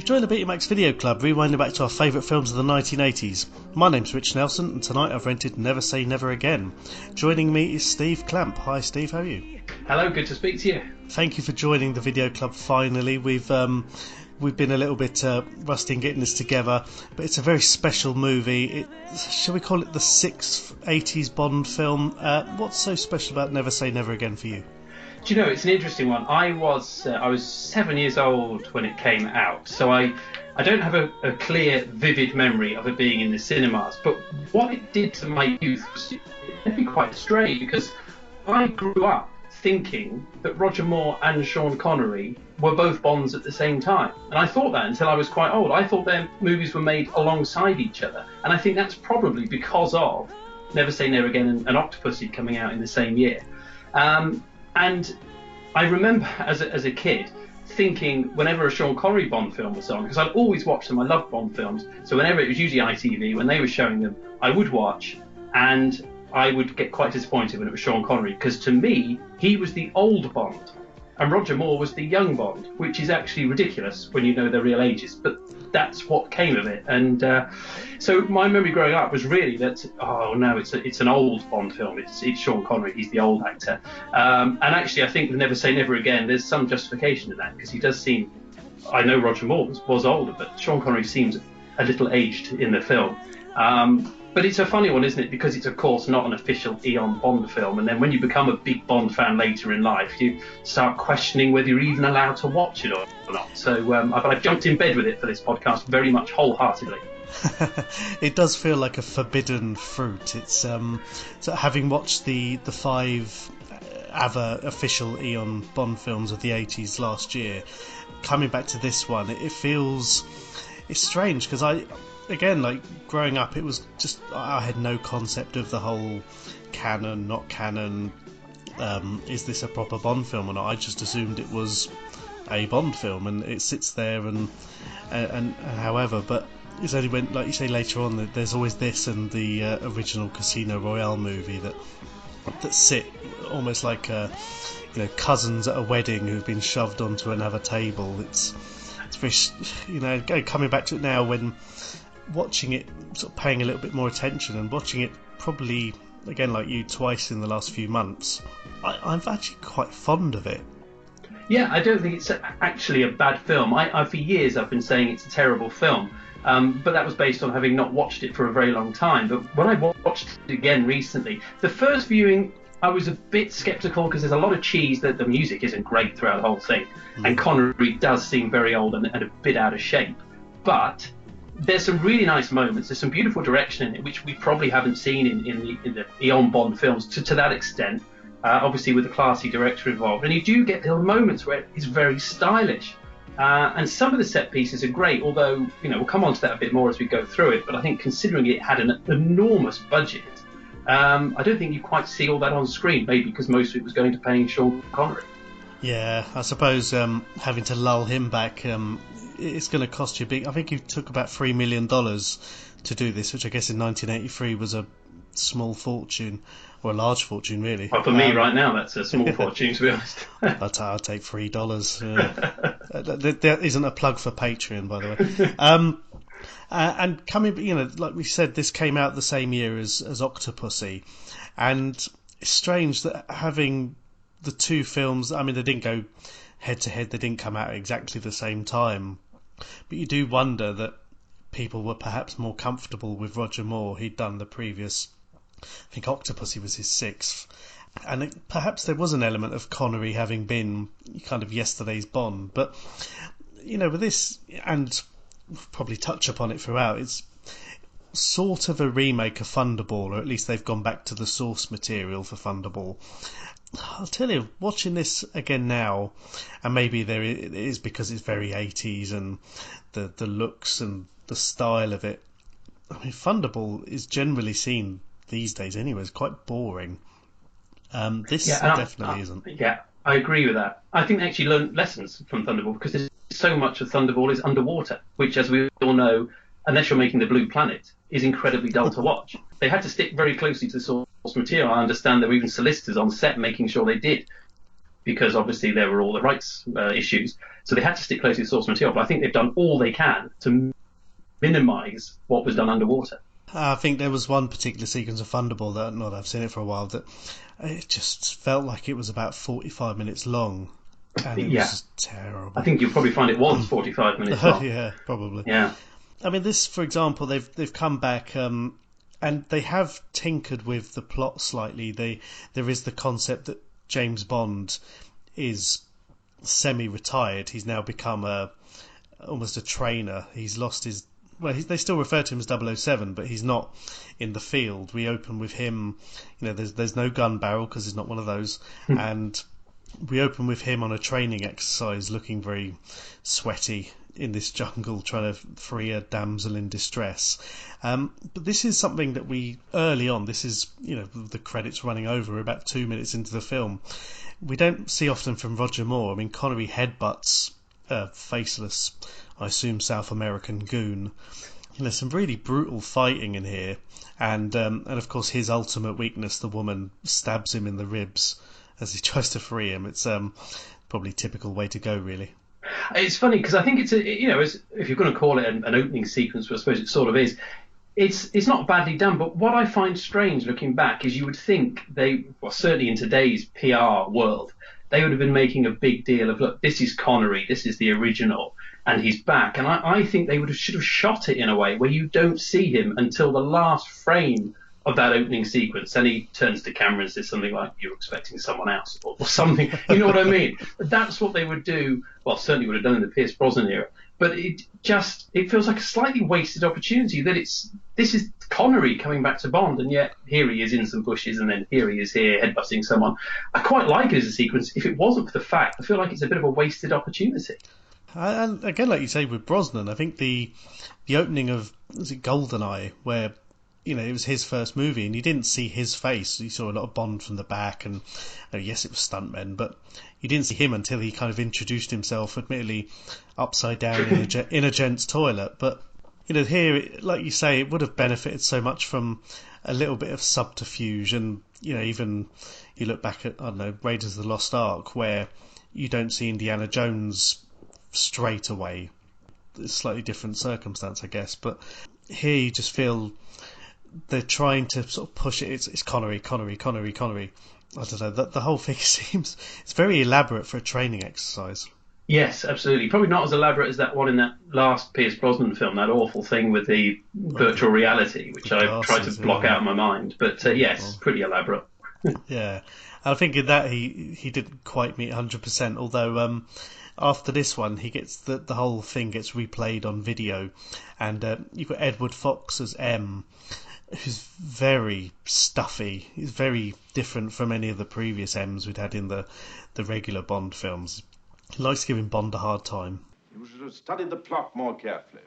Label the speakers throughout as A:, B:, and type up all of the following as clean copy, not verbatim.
A: You've joined the Betamax Video Club, rewinding back to our favourite films of the 1980s. My name's Rich Nelson, and tonight I've rented Never Say Never Again. Joining me is Steve Clamp. Hi Steve, how are you?
B: Hello, good to speak to you.
A: Thank you for joining the video club finally. We've been a little bit rusty in getting this together, but it's a very special movie. Shall we call it the sixth 80s Bond film? What's so special about Never Say Never Again for you?
B: Do you know, it's an interesting one. I was 7 years old when it came out, so I don't have a clear, vivid memory of it being in the cinemas. But what it did to my youth was it made me quite astray, because I grew up thinking that Roger Moore and Sean Connery were both Bonds at the same time. And I thought that until I was quite old. I thought their movies were made alongside each other. And I think that's probably because of Never Say Never Again and Octopussy coming out in the same year. And I remember as a kid thinking, whenever a Sean Connery Bond film was on, because I'd always watched them, I loved Bond films, so whenever it was usually ITV, when they were showing them, I would watch, and I would get quite disappointed when it was Sean Connery, because to me, he was the old Bond, and Roger Moore was the young Bond, which is actually ridiculous when you know their real ages, but that's what came of it. And so my memory growing up was really that, oh no, it's an old Bond film, it's Sean Connery, he's the old actor. And actually I think with Never Say Never Again, there's some justification in that, because he does seem, I know Roger Moore was older, but Sean Connery seems a little aged in the film. But it's a funny one, isn't it? Because it's, of course, not an official Eon Bond film. And then when you become a big Bond fan later in life, you start questioning whether you're even allowed to watch it or not. So I've jumped in bed with it for this podcast very much wholeheartedly.
A: It does feel like a forbidden fruit. It's so having watched the five other official Eon Bond films of the 80s last year, coming back to this one, it's strange, because again, like growing up, it was just, I had no concept of the whole canon, not canon, is this a proper Bond film or not? I just assumed it was a Bond film, and it sits there and however, but it's only when, like you say later on, that there's always this and the original Casino Royale movie that sit almost like cousins at a wedding who've been shoved onto another table. It's very, coming back to it now, when watching it, sort of paying a little bit more attention, and watching it probably again like you twice in the last few months, I'm actually quite fond of it.
B: Yeah, I don't think it's actually a bad film. For years I've been saying it's a terrible film, but that was based on having not watched it for a very long time. But when I watched it again recently, the first viewing I was a bit sceptical, because there's a lot of cheese, that the music isn't great throughout the whole thing, and Connery does seem very old and a bit out of shape. But there's some really nice moments. There's some beautiful direction in it, which we probably haven't seen in the Eon Bond films to that extent. Obviously, with a classy director involved, and you do get little moments where it's very stylish. And some of the set pieces are great, although we'll come on to that a bit more as we go through it. But I think considering it had an enormous budget, I don't think you quite see all that on screen. Maybe because most of it was going to paying Sean Connery.
A: Yeah, I suppose having to lull him back, it's going to cost you big. I think he took about $3 million to do this, which I guess in 1983 was a small fortune, or a large fortune, really.
B: Well, for me right now, that's a small fortune, to be honest.
A: I'll take $3. There isn't a plug for Patreon, by the way. And coming, like we said, this came out the same year as Octopussy, and it's strange that having the two films, I mean, they didn't go head to head, they didn't come out at exactly the same time, but you do wonder that people were perhaps more comfortable with Roger Moore. He'd done the previous, I think Octopussy was his sixth, and perhaps there was an element of Connery having been kind of yesterday's Bond. But with this, and we'll probably touch upon it throughout, it's sort of a remake of Thunderball, or at least they've gone back to the source material for Thunderball. I'll tell you, watching this again now, and maybe it is because it's very 80s and the looks and the style of it. I mean, Thunderball is generally seen these days anyway as quite boring. This definitely isn't.
B: Yeah, I agree with that. I think they actually learned lessons from Thunderball, because there's so much of Thunderball is underwater, which, as we all know, unless you're making the Blue Planet, is incredibly dull to watch. They had to stick very closely to the source material. I understand there were even solicitors on set making sure they did. because obviously there were all the rights issues. So they had to stick closely to source material. But I think they've done all they can to minimise what was done underwater.
A: I think there was one particular sequence of Thunderball that, not I've seen it for a while, that it just felt like it was about 45 minutes long, and it was just terrible.
B: I think you'll probably find it was 45 minutes long.
A: Yeah, probably.
B: Yeah.
A: I mean, this, for example, they've come back and they have tinkered with the plot slightly. There is the concept that James Bond is semi-retired. He's now become almost a trainer. He's lost his... Well, they still refer to him as 007, but he's not in the field. We open with him, there's no gun barrel because he's not one of those, and we open with him on a training exercise looking very sweaty in this jungle trying to free a damsel in distress. But this is something that we, early on, this is, the credits running over about 2 minutes into the film, we don't see often from Roger Moore. I mean, Connery headbutts a faceless, I assume, South American goon. There's some really brutal fighting in here, and of course his ultimate weakness, the woman stabs him in the ribs as he tries to free him. It's probably typical way to go, really.
B: It's funny because I think it's if you're going to call it an opening sequence, which I suppose it sort of is. It's not badly done, but what I find strange looking back is you would think certainly in today's PR world, they would have been making a big deal of, look, this is Connery, this is the original, and he's back. And I think they should have shot it in a way where you don't see him until the last frame of that opening sequence. And he turns to camera and says something like, "You're expecting someone else," or something. You know what I mean? That's what they would do. Well, certainly would have done in the Pierce Brosnan era. But it feels like a slightly wasted opportunity that this is Connery coming back to Bond, and yet here he is in some bushes, and then here he is here headbutting someone. I quite like it as a sequence. If it wasn't for the fact, I feel like it's a bit of a wasted opportunity.
A: And again, like you say with Brosnan, I think the opening of, was it GoldenEye, where it was his first movie, and you didn't see his face. You saw a lot of Bond from the back, and yes, it was stuntmen, but you didn't see him until he kind of introduced himself, admittedly upside down in a gent's toilet. But here, like you say, it would have benefited so much from a little bit of subterfuge, and even you look back at, I don't know, Raiders of the Lost Ark, where you don't see Indiana Jones straight away. It's a slightly different circumstance, I guess, but here you just feel they're trying to sort of push it. It's Connery. I don't know, the whole thing it's very elaborate for a training exercise.
B: Yes, absolutely. Probably not as elaborate as that one in that last Pierce Brosnan film, that awful thing with the virtual reality, which I tried to block out of my mind. But yes, pretty elaborate.
A: Yeah, I think in that he didn't quite meet 100%, although after this one he gets the whole thing gets replayed on video, and you've got Edward Fox as M, who's very stuffy. He's very different from any of the previous M's we'd had in the regular Bond films. He likes giving Bond a hard time.
C: You should have studied the plot more carefully.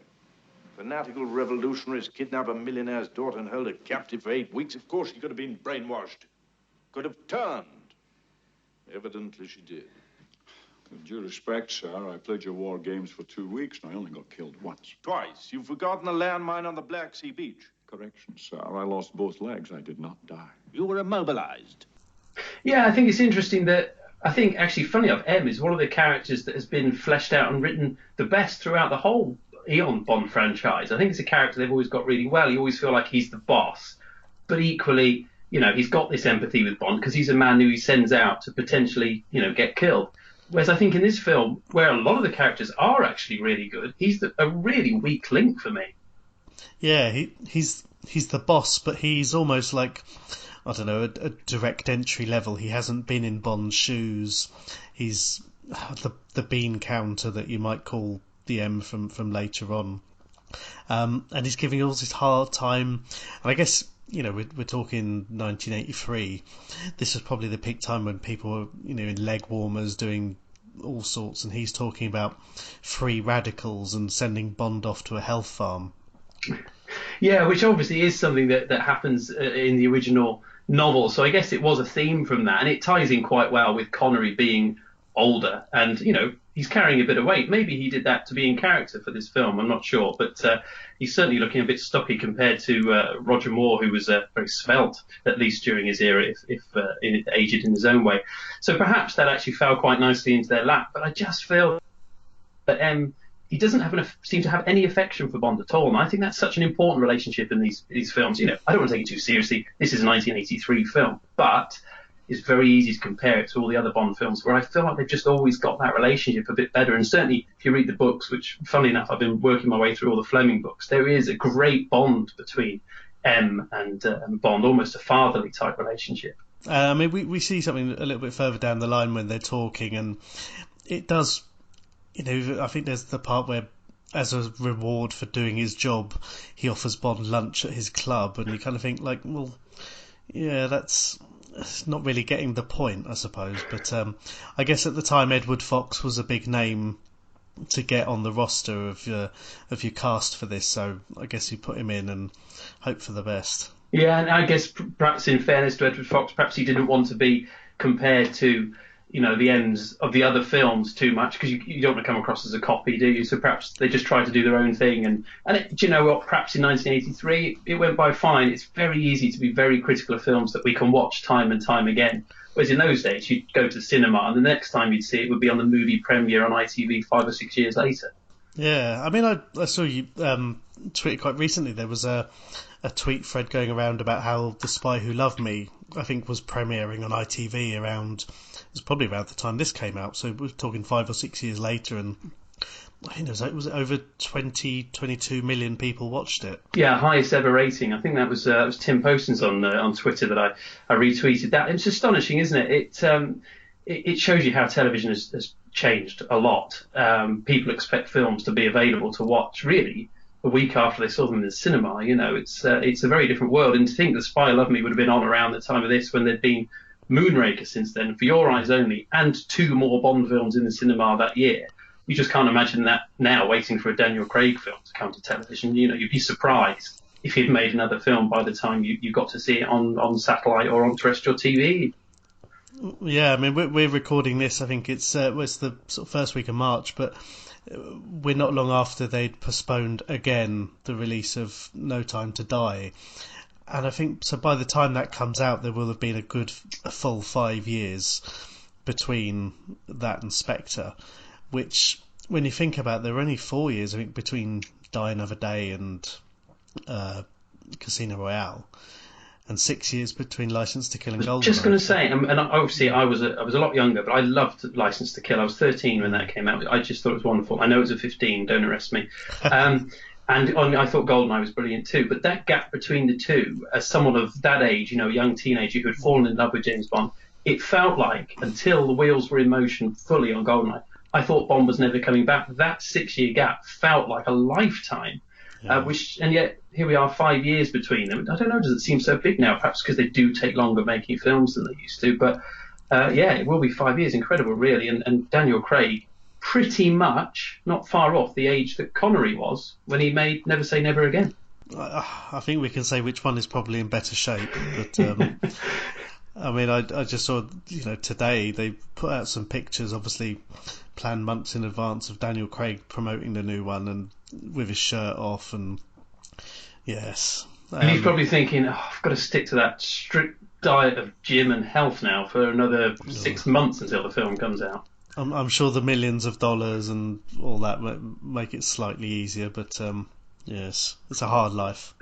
C: Fanatical revolutionaries kidnap a millionaire's daughter and hold her captive for 8 weeks. Of course she could have been brainwashed. Could have turned. Evidently she did.
D: With due respect, sir, I played your war games for 2 weeks and I only got killed once.
C: Twice. You've forgotten a landmine on the Black Sea beach.
D: Correction, sir. I lost both legs. I did not die.
C: You were immobilized.
B: Yeah, I think it's interesting that actually, funny enough, M is one of the characters that has been fleshed out and written the best throughout the whole Eon Bond franchise. I think it's a character they've always got really well. You always feel like he's the boss, but equally, he's got this empathy with Bond because he's a man who he sends out to potentially, get killed. Whereas I think in this film, where a lot of the characters are actually really good, he's a really weak link for me.
A: Yeah, he's the boss, but he's almost like, I don't know, a direct entry level. He hasn't been in Bond's shoes. He's the bean counter that you might call the M from later on. And he's giving all this hard time. And I guess, we're talking 1983. This was probably the peak time when people were, in leg warmers doing all sorts. And he's talking about free radicals and sending Bond off to a health farm.
B: Yeah, which obviously is something that happens in the original novel. So I guess it was a theme from that, and it ties in quite well with Connery being older, and he's carrying a bit of weight. Maybe he did that to be in character for this film. I'm not sure, but he's certainly looking a bit stocky compared to Roger Moore, who was very svelte, at least during his era, if aged in his own way. So perhaps that actually fell quite nicely into their lap. But I just feel that he doesn't seem to have any affection for Bond at all, and I think that's such an important relationship in these films. I don't want to take it too seriously. This is a 1983 film, but it's very easy to compare it to all the other Bond films, where I feel like they've just always got that relationship a bit better. And certainly, if you read the books, which, funnily enough, I've been working my way through all the Fleming books, there is a great bond between M and Bond, almost a fatherly type relationship.
A: I mean, we see something a little bit further down the line when they're talking, and it does. I think there's the part where, as a reward for doing his job, he offers Bond lunch at his club, and you kind of think, like, well, yeah, that's not really getting the point, I suppose. But I guess at the time, Edward Fox was a big name to get on the roster of your cast for this, so I guess you put him in and hope for the best.
B: Yeah, and I guess perhaps in fairness to Edward Fox, perhaps he didn't want to be compared to the ends of the other films too much, because you don't want to come across as a copy, do you? So perhaps they just tried to do their own thing. And do you know what? Perhaps in 1983, it went by fine. It's very easy to be very critical of films that we can watch time and time again. Whereas in those days, you'd go to the cinema, and the next time you'd see it would be on the movie premiere on ITV 5 or 6 years later.
A: Yeah, I mean, I saw you tweet quite recently. There was a tweet thread going around about how The Spy Who Loved Me, I think, was premiering on ITV it was probably around the time this came out, so we're talking 5 or 6 years later, and I think it was over 22 million people watched it.
B: Yeah, highest ever rating. I think that was Tim Poston's on Twitter that I retweeted that. It's astonishing, isn't it? It shows you how television has changed a lot. People expect films to be available to watch really a week after they saw them in the cinema. It's a very different world. And to think that Spy Who Loved Me would have been on around the time of this, when there'd been Moonraker since then, For Your Eyes Only, and 2 more Bond films in the cinema that year. You just can't imagine that now, waiting for a Daniel Craig film to come to television. You'd be surprised if he'd made another film by the time you got to see it on satellite or on terrestrial TV.
A: Yeah, I mean, we're recording this, I think it's the sort of first week of March, but we're not long after they'd postponed again the release of No Time to Die. And I think, so by the time that comes out, there will have been a full 5 years between that and Spectre, which, when you think about it, there were only 4 years, I think, between Die Another Day and Casino Royale, and 6 years between License to Kill and Goldeneye.
B: Just going to say, and obviously I was a lot younger, but I loved License to Kill. I was 13 when that came out. I just thought it was wonderful. I know it was a 15, don't arrest me. And I thought Goldeneye was brilliant too. But that gap between the two, as someone of that age, a young teenager who had fallen in love with James Bond, it felt like, until the wheels were in motion fully on Goldeneye, I thought Bond was never coming back. That 6-year gap felt like a lifetime. Yeah. And yet here we are, 5 years between them. I don't know, does it seem so big now? Perhaps because they do take longer making films than they used to. But it will be 5 years. Incredible, really. And Daniel Craig, pretty much not far off the age that Connery was when he made Never Say Never Again.
A: I think we can say which one is probably in better shape. But I mean, I just saw, today they put out some pictures, obviously planned months in advance, of Daniel Craig promoting the new one and with his shirt off, and yes.
B: And he's probably thinking, I've got to stick to that strict diet of gym and health now for another 6 months until the film comes out.
A: I'm sure the millions of dollars and all that make it slightly easier, but yes, it's a hard life.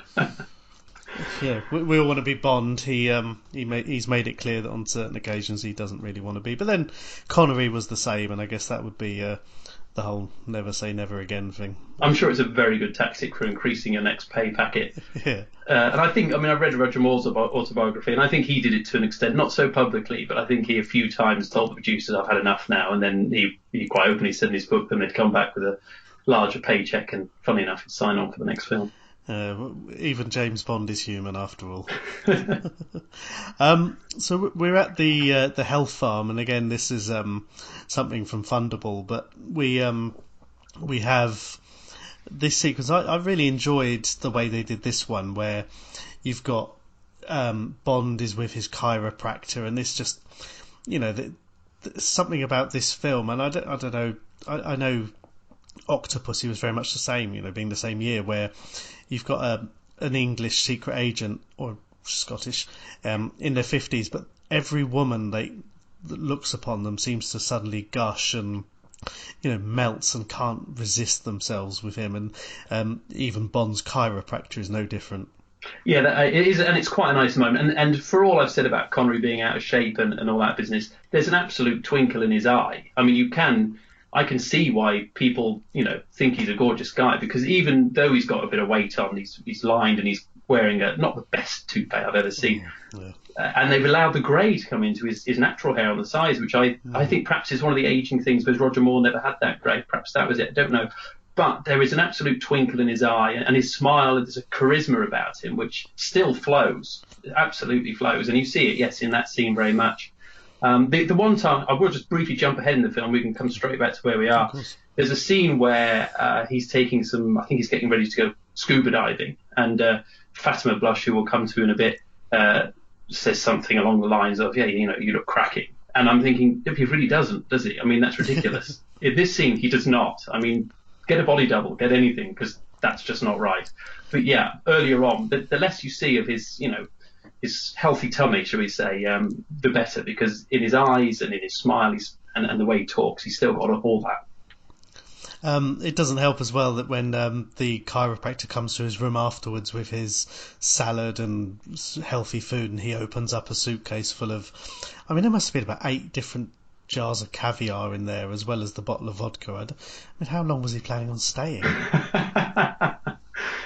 A: Yeah, we all want to be Bond. He's made it clear that on certain occasions he doesn't really want to be. But then Connery was the same, and I guess that would be the whole never say never again thing.
B: I'm sure it's a very good tactic for increasing your next pay packet.
A: Yeah.
B: And I think, I read Roger Moore's autobiography, and I think he did it to an extent, not so publicly, but I think he a few times told the producers, I've had enough now, and then he quite openly said in his book that they'd come back with a larger paycheck, and funny enough, he'd sign on for the next film.
A: Even James Bond is human after all. So we're at the health farm, and again, this is something from Thunderball, but we have this sequence. I really enjoyed the way they did this one, where you've got Bond is with his chiropractor, and this just, something about this film, and I don't know I know Octopussy was very much the same, being the same year, where you've got an English secret agent, or Scottish, in their 50s, but every woman that looks upon them seems to suddenly gush and melts and can't resist themselves with him, and even Bond's chiropractor is no different.
B: Yeah, it is, and it's quite a nice moment. And for all I've said about Connery being out of shape and all that business, there's an absolute twinkle in his eye. I mean, I can see why people, think he's a gorgeous guy, because even though he's got a bit of weight on, he's lined and he's wearing not the best toupee I've ever seen. Yeah. And they've allowed the grey to come into his natural hair on the sides, which I think perhaps is one of the aging things, because Roger Moore never had that grey. Perhaps that was it. I don't know. But there is an absolute twinkle in his eye, and his smile, there's a charisma about him which still flows. It absolutely flows. And you see it, yes, in that scene very much. The one time, I will just briefly jump ahead in the film, we can come straight back to where we are. There's a scene where he's taking I think he's getting ready to go scuba diving, and Fatima Blush, who we'll come to in a bit, says something along the lines of, yeah, you look cracking. And I'm thinking, he really doesn't, does he? I mean, that's ridiculous. In this scene, he does not. I mean, get a body double, get anything, because that's just not right. But yeah, earlier on, the less you see of his, his healthy tummy, shall we say, the better, because in his eyes and in his smile and the way he talks, he's still got all that.
A: It doesn't help as well that when the chiropractor comes to his room afterwards with his salad and healthy food, and he opens up a suitcase full of, I mean, there must have been about 8 different jars of caviar in there, as well as the bottle of vodka. I mean, how long was he planning on staying?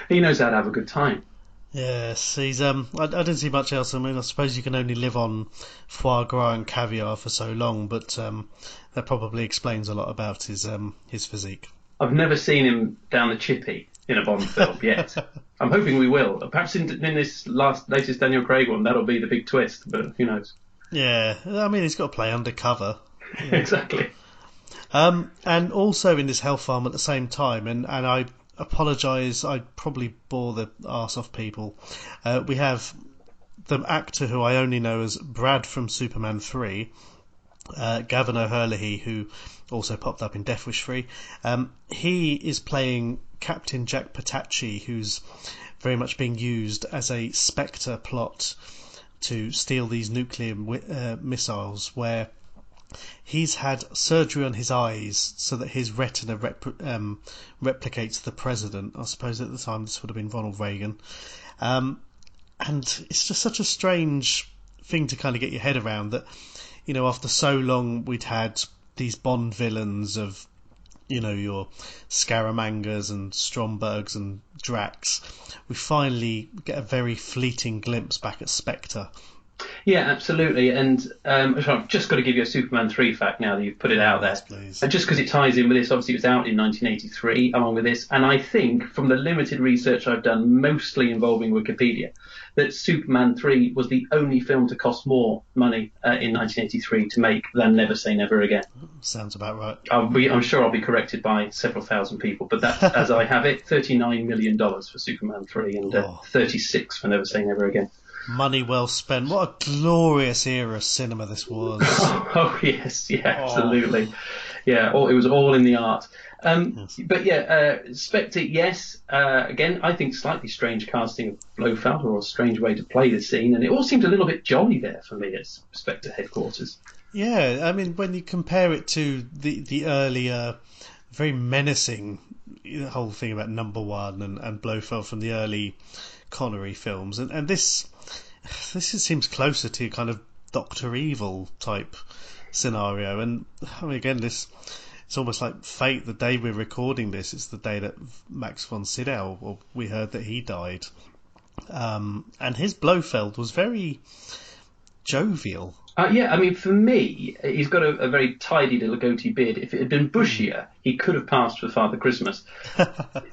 B: He knows how to have a good time.
A: Yes, he's. I didn't see much else. I mean, I suppose you can only live on foie gras and caviar for so long, but that probably explains a lot about his physique.
B: I've never seen him down the chippy in a Bond film yet. I'm hoping we will. Perhaps in this latest Daniel Craig one, that'll be the big twist, but who knows?
A: Yeah, I mean, he's got to play undercover.
B: Yeah. Exactly.
A: And also in this health farm at the same time, and I apologise, I probably bore the arse off people. We have the actor who I only know as Brad from Superman 3, Gavin O'Herlihy, who also popped up in Death Wish 3. He is playing Captain Jack Patachi, who's very much being used as a Spectre plot to steal these nuclear missiles, where he's had surgery on his eyes so that his retina replicates the president. I suppose at the time this would have been Ronald Reagan. And it's just such a strange thing to kind of get your head around, that, after so long we'd had these Bond villains of, your Scaramangas and Strombergs and Drax. We finally get a very fleeting glimpse back at Spectre.
B: Yeah, absolutely. And I've just got to give you a Superman 3 fact now that you've put it out there.
A: Yes, please.
B: Just because it ties in with this, obviously it was out in 1983 along with this. And I think from the limited research I've done, mostly involving Wikipedia, that Superman 3 was the only film to cost more money in 1983 to make than Never Say Never Again.
A: Sounds about right.
B: I'm sure I'll be corrected by several thousand people, but that's as I have it, $39 million for Superman 3 and 36 for Never Say Never Again.
A: Money well spent. What a glorious era of cinema this was.
B: Oh yes, yeah, absolutely. Yeah, it was all in the art. Yes. But yeah, Spectre, yes. Again, I think slightly strange casting of Blofeld, or a strange way to play the scene, and it all seemed a little bit jolly there for me at Spectre headquarters. Yeah,
A: I mean, when you compare it to the earlier, very menacing, whole thing about Number One and Blofeld from the early Connery films, and this seems closer to kind of Dr. Evil type scenario. And I mean, again, it's almost like fate. The day we're recording this, it's the day that Max von Sydow, or we heard that he died. And his Blofeld was very jovial.
B: Yeah, I mean, for me, he's got a very tidy little goatee beard. If it had been bushier, he could have passed for Father Christmas.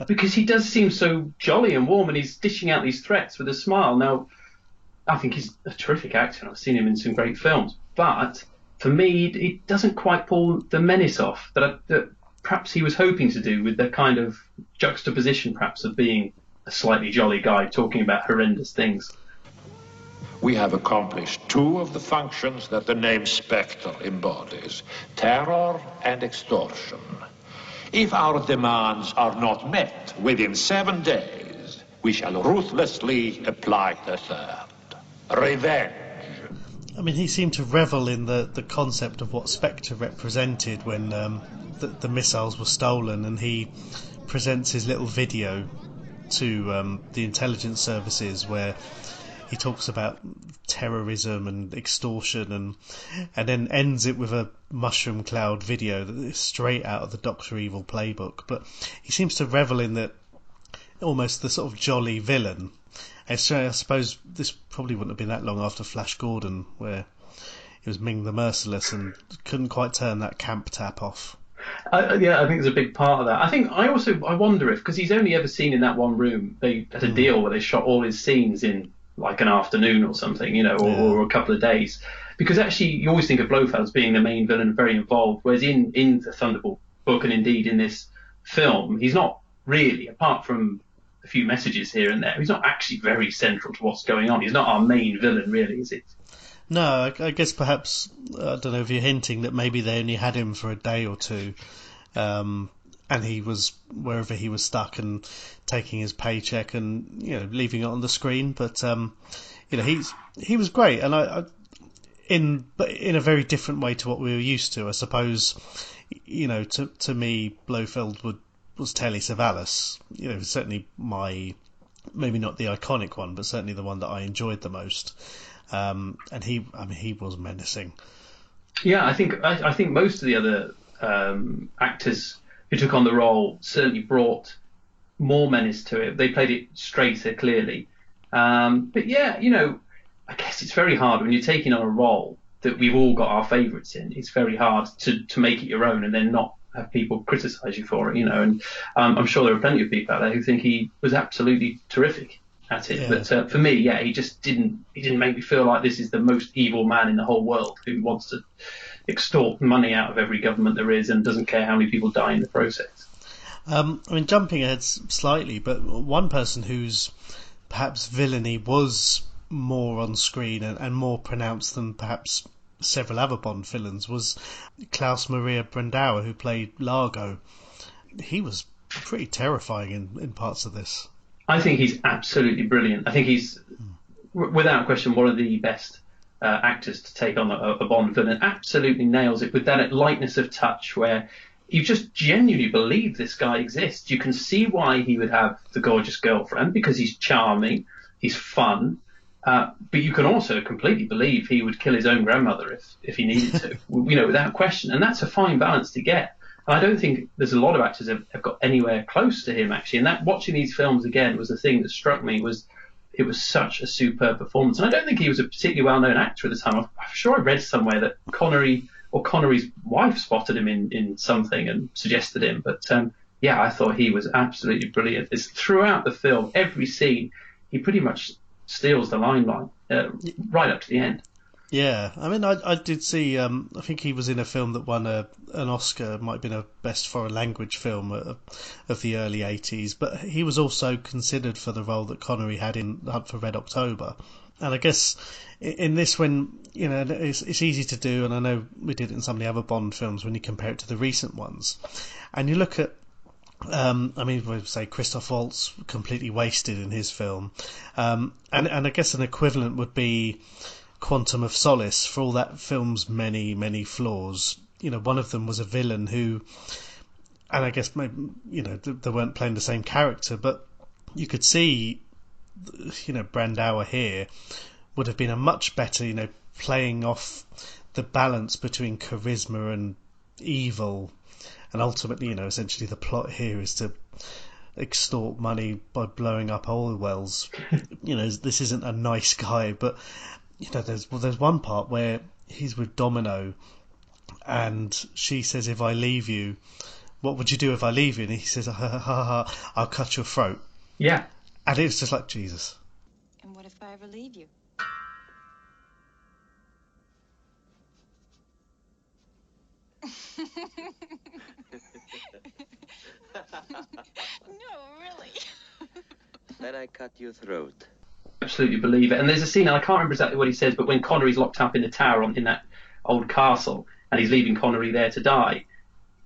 B: Because he does seem so jolly and warm, and he's dishing out these threats with a smile. Now, I think he's a terrific actor, and I've seen him in some great films. But for me, he doesn't quite pull the menace off that perhaps he was hoping to do, with the kind of juxtaposition, perhaps, of being a slightly jolly guy talking about horrendous things.
C: We have accomplished two of the functions that the name Spectre embodies, terror and extortion. If our demands are not met within 7 days, we shall ruthlessly apply the third. Revenge.
A: I mean, he seemed to revel in the concept of what Spectre represented when the missiles were stolen, and he presents his little video to the intelligence services where he talks about terrorism and extortion, and then ends it with a mushroom cloud video that is straight out of the Dr. Evil playbook. But he seems to revel in that, almost the sort of jolly villain. And so I suppose this probably wouldn't have been that long after Flash Gordon, where he was Ming the Merciless and couldn't quite turn that camp tap off.
B: Yeah, I think there's a big part of that. I wonder if, because he's only ever seen in that one room, they had a deal where they shot all his scenes in like an afternoon or something, or a couple of days. Because actually, you always think of Blofeld as being the main villain, very involved, whereas in the Thunderbolt book, and indeed in this film, he's not really, apart from a few messages here and there, he's not actually very central to what's going on. He's not our main villain, really, is it?
A: No, I guess perhaps, I don't know if you're hinting that maybe they only had him for a day or two, and he was wherever he was stuck and taking his paycheck and leaving it on the screen. But he was great, and in a very different way to what we were used to, I suppose. To me, Blofeld was Telly Savalas. Certainly maybe not the iconic one, but certainly the one that I enjoyed the most. And he was menacing.
B: Yeah, I think most of the other actors who took on the role certainly brought more menace to it. They played it straighter, clearly. But yeah, I guess it's very hard when you're taking on a role that we've all got our favourites in. It's very hard to make it your own and then not have people criticise you for it, And I'm sure there are plenty of people out there who think he was absolutely terrific at it. Yeah. But for me, yeah, he just didn't make me feel like this is the most evil man in the whole world who wants to extort money out of every government there is and doesn't care how many people die in the process.
A: Jumping ahead slightly, but one person whose perhaps villainy was more on screen and more pronounced than perhaps several other Bond villains was Klaus Maria Brandauer, who played Largo. He was pretty terrifying in parts of this.
B: I think he's absolutely brilliant. I think he's, without question, one of the best actors to take on a Bond villain. Absolutely nails it with that lightness of touch where you just genuinely believe this guy exists. You can see why he would have the gorgeous girlfriend, because he's charming, he's fun, but you can also completely believe he would kill his own grandmother if he needed to, without question. And that's a fine balance to get. And I don't think there's a lot of actors have got anywhere close to him, actually. And that watching these films again was the thing that struck me, was it was such a superb performance. And I don't think he was a particularly well-known actor at the time. I'm sure I read somewhere that Connery's wife spotted him in something and suggested him. But yeah, I thought he was absolutely brilliant. It's throughout the film, every scene, he pretty much steals the limelight right up to the end.
A: Yeah, I mean, I did see. I think he was in a film that won an Oscar. Might have been a Best Foreign Language film of the early '80s. But he was also considered for the role that Connery had in The Hunt for Red October. And I guess in this, when it's easy to do, and I know we did it in some of the other Bond films when you compare it to the recent ones, and you look at. we'd say Christoph Waltz completely wasted in his film, and I guess an equivalent would be Quantum of Solace, for all that film's many, many flaws. One of them was a villain who, and I guess maybe, they weren't playing the same character, but you could see, Brandauer here would have been a much better, playing off the balance between charisma and evil, and ultimately, essentially the plot here is to extort money by blowing up oil wells. This isn't a nice guy, but there's one part where he's with Domino and she says, if I leave you, what would you do if I leave you? And he says, ha, ha, ha, ha, I'll cut your throat.
B: Yeah.
A: And it's just like, Jesus.
E: And what if I ever leave you?
F: No, really. Then I cut your throat.
B: absolutely believe it. And there's a scene, and I can't remember exactly what he says, but when Connery's locked up in the tower in that old castle, and he's leaving Connery there to die,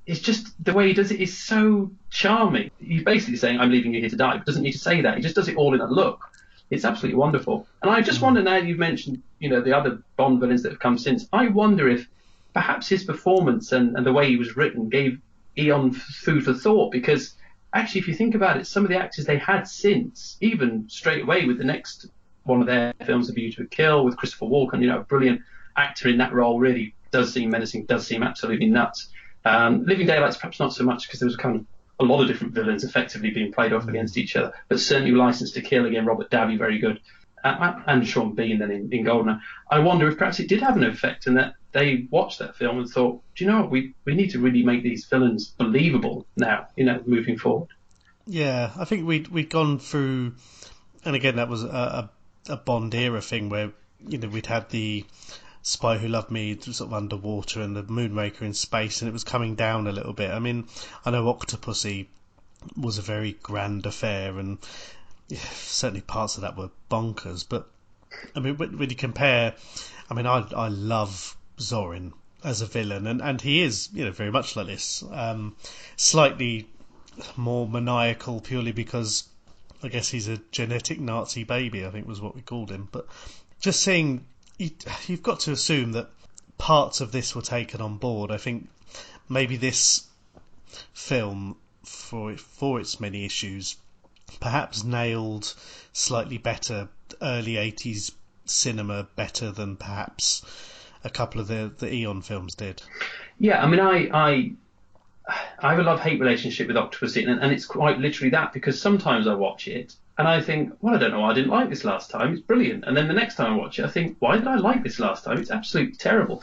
B: it's just the way he does it is so charming. He's basically saying, "I'm leaving you here to die," but doesn't need to say that. He just does it all in a look. It's absolutely wonderful. And I just wonder, now you've mentioned, the other Bond villains that have come since, I wonder if perhaps his performance and the way he was written gave Eon food for thought, because actually, if you think about it, some of the actors they had since, even straight away with the next one of their films, A View to a Kill, with Christopher Walken, a brilliant actor in that role, really does seem menacing, does seem absolutely nuts. Living Daylights perhaps not so much, because there was kind of a lot of different villains effectively being played off against each other, but certainly License to Kill, again, Robert Davi, very good, and Sean Bean then in Goldeneye. I wonder if perhaps it did have an effect, and that they watched that film and thought, do you know what, we need to really make these villains believable now, moving forward.
A: Yeah, I think we'd gone through, and again, that was a Bond era thing where, we'd had the Spy Who Loved Me sort of underwater and the Moonraker in space, and it was coming down a little bit. I mean, I know Octopussy was a very grand affair, and certainly parts of that were bonkers, but I mean, when you compare, I mean, I love Zorin as a villain, and he is, very much like this, slightly more maniacal purely because I guess he's a genetic Nazi baby, I think was what we called him. But just seeing, you've got to assume that parts of this were taken on board. I think maybe this film, for its many issues, perhaps nailed slightly better early 80s cinema better than perhaps a couple of the Eon films did.
B: Yeah, I mean, I have a love-hate relationship with Octopussy, and it's quite literally that, because sometimes I watch it and I think, well, I don't know why I didn't like this last time. It's brilliant. And then the next time I watch it, I think, why did I like this last time? It's absolutely terrible.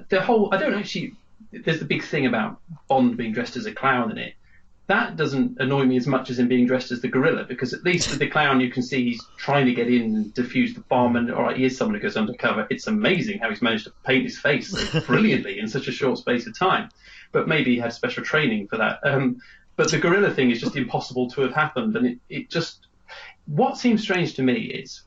B: There's the big thing about Bond being dressed as a clown in it. That doesn't annoy me as much as him being dressed as the gorilla, because at least with the clown you can see he's trying to get in and defuse the bomb, and all right, he is someone who goes undercover. It's amazing how he's managed to paint his face so brilliantly in such a short space of time. But maybe he had special training for that. But the gorilla thing is just impossible to have happened, and it just... What seems strange to me is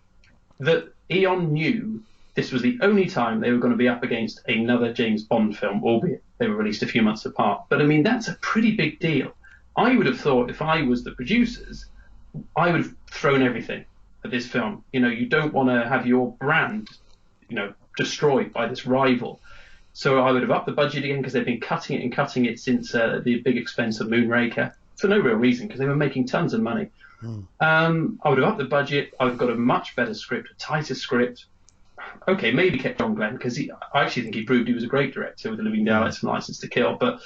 B: that Eon knew this was the only time they were going to be up against another James Bond film, albeit they were released a few months apart. But I mean, that's a pretty big deal. I would have thought, if I was the producers, I would have thrown everything at this film. You don't want to have your brand, destroyed by this rival. So I would have upped the budget again, because they've been cutting it since the big expense of Moonraker, for no real reason, because they were making tons of money. I would have upped the budget. I would have got a much better script, a tighter script. Okay, maybe kept John Glenn, because I actually think he proved he was a great director with The Living Daylights and License to Kill. But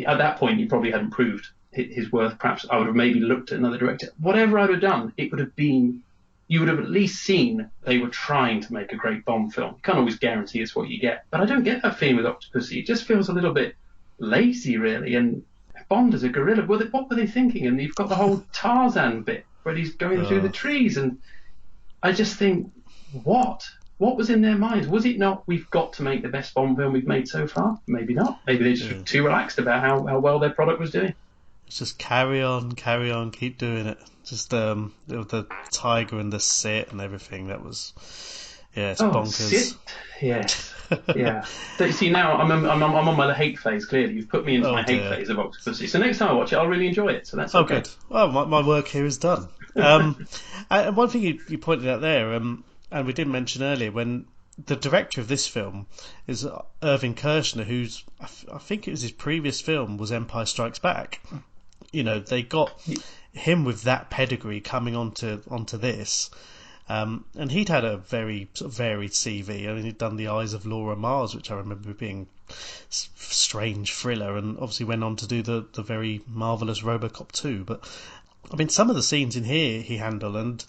B: at that point, he probably hadn't proved his worth. Perhaps I would have maybe looked at another director. Whatever I would have done, it would have been... You would have at least seen they were trying to make a great Bond film. You can't always guarantee it's what you get. But I don't get that feeling with Octopussy. It just feels a little bit lazy, really. And Bond as a gorilla, what were they thinking? And you've got the whole Tarzan bit where he's going through the trees. And I just think, what? What was in their minds? Was it not, we've got to make the best Bond film we've made so far? Maybe not. Maybe they just were too relaxed about how well their product was doing.
A: It's just carry on, keep doing it. Just the tiger and the sit and everything. That was, it's bonkers.
B: Sit? Yes. Yeah. So you see, now I'm on my hate phase. Clearly, you've put me into my hate phase of Octopussy. So next time I watch it, I'll really enjoy it. So that's okay.
A: Good. Well, my work here is done. And one thing you pointed out there, and we did mention earlier, when the director of this film is Irving Kershner, who's, I think it was his previous film was Empire Strikes Back. They got him with that pedigree coming onto this, and he'd had a very sort of varied CV. I mean, he'd done The Eyes of Laura Mars, which I remember being strange thriller, and obviously went on to do the very marvellous RoboCop 2. But I mean, some of the scenes in here he handled, and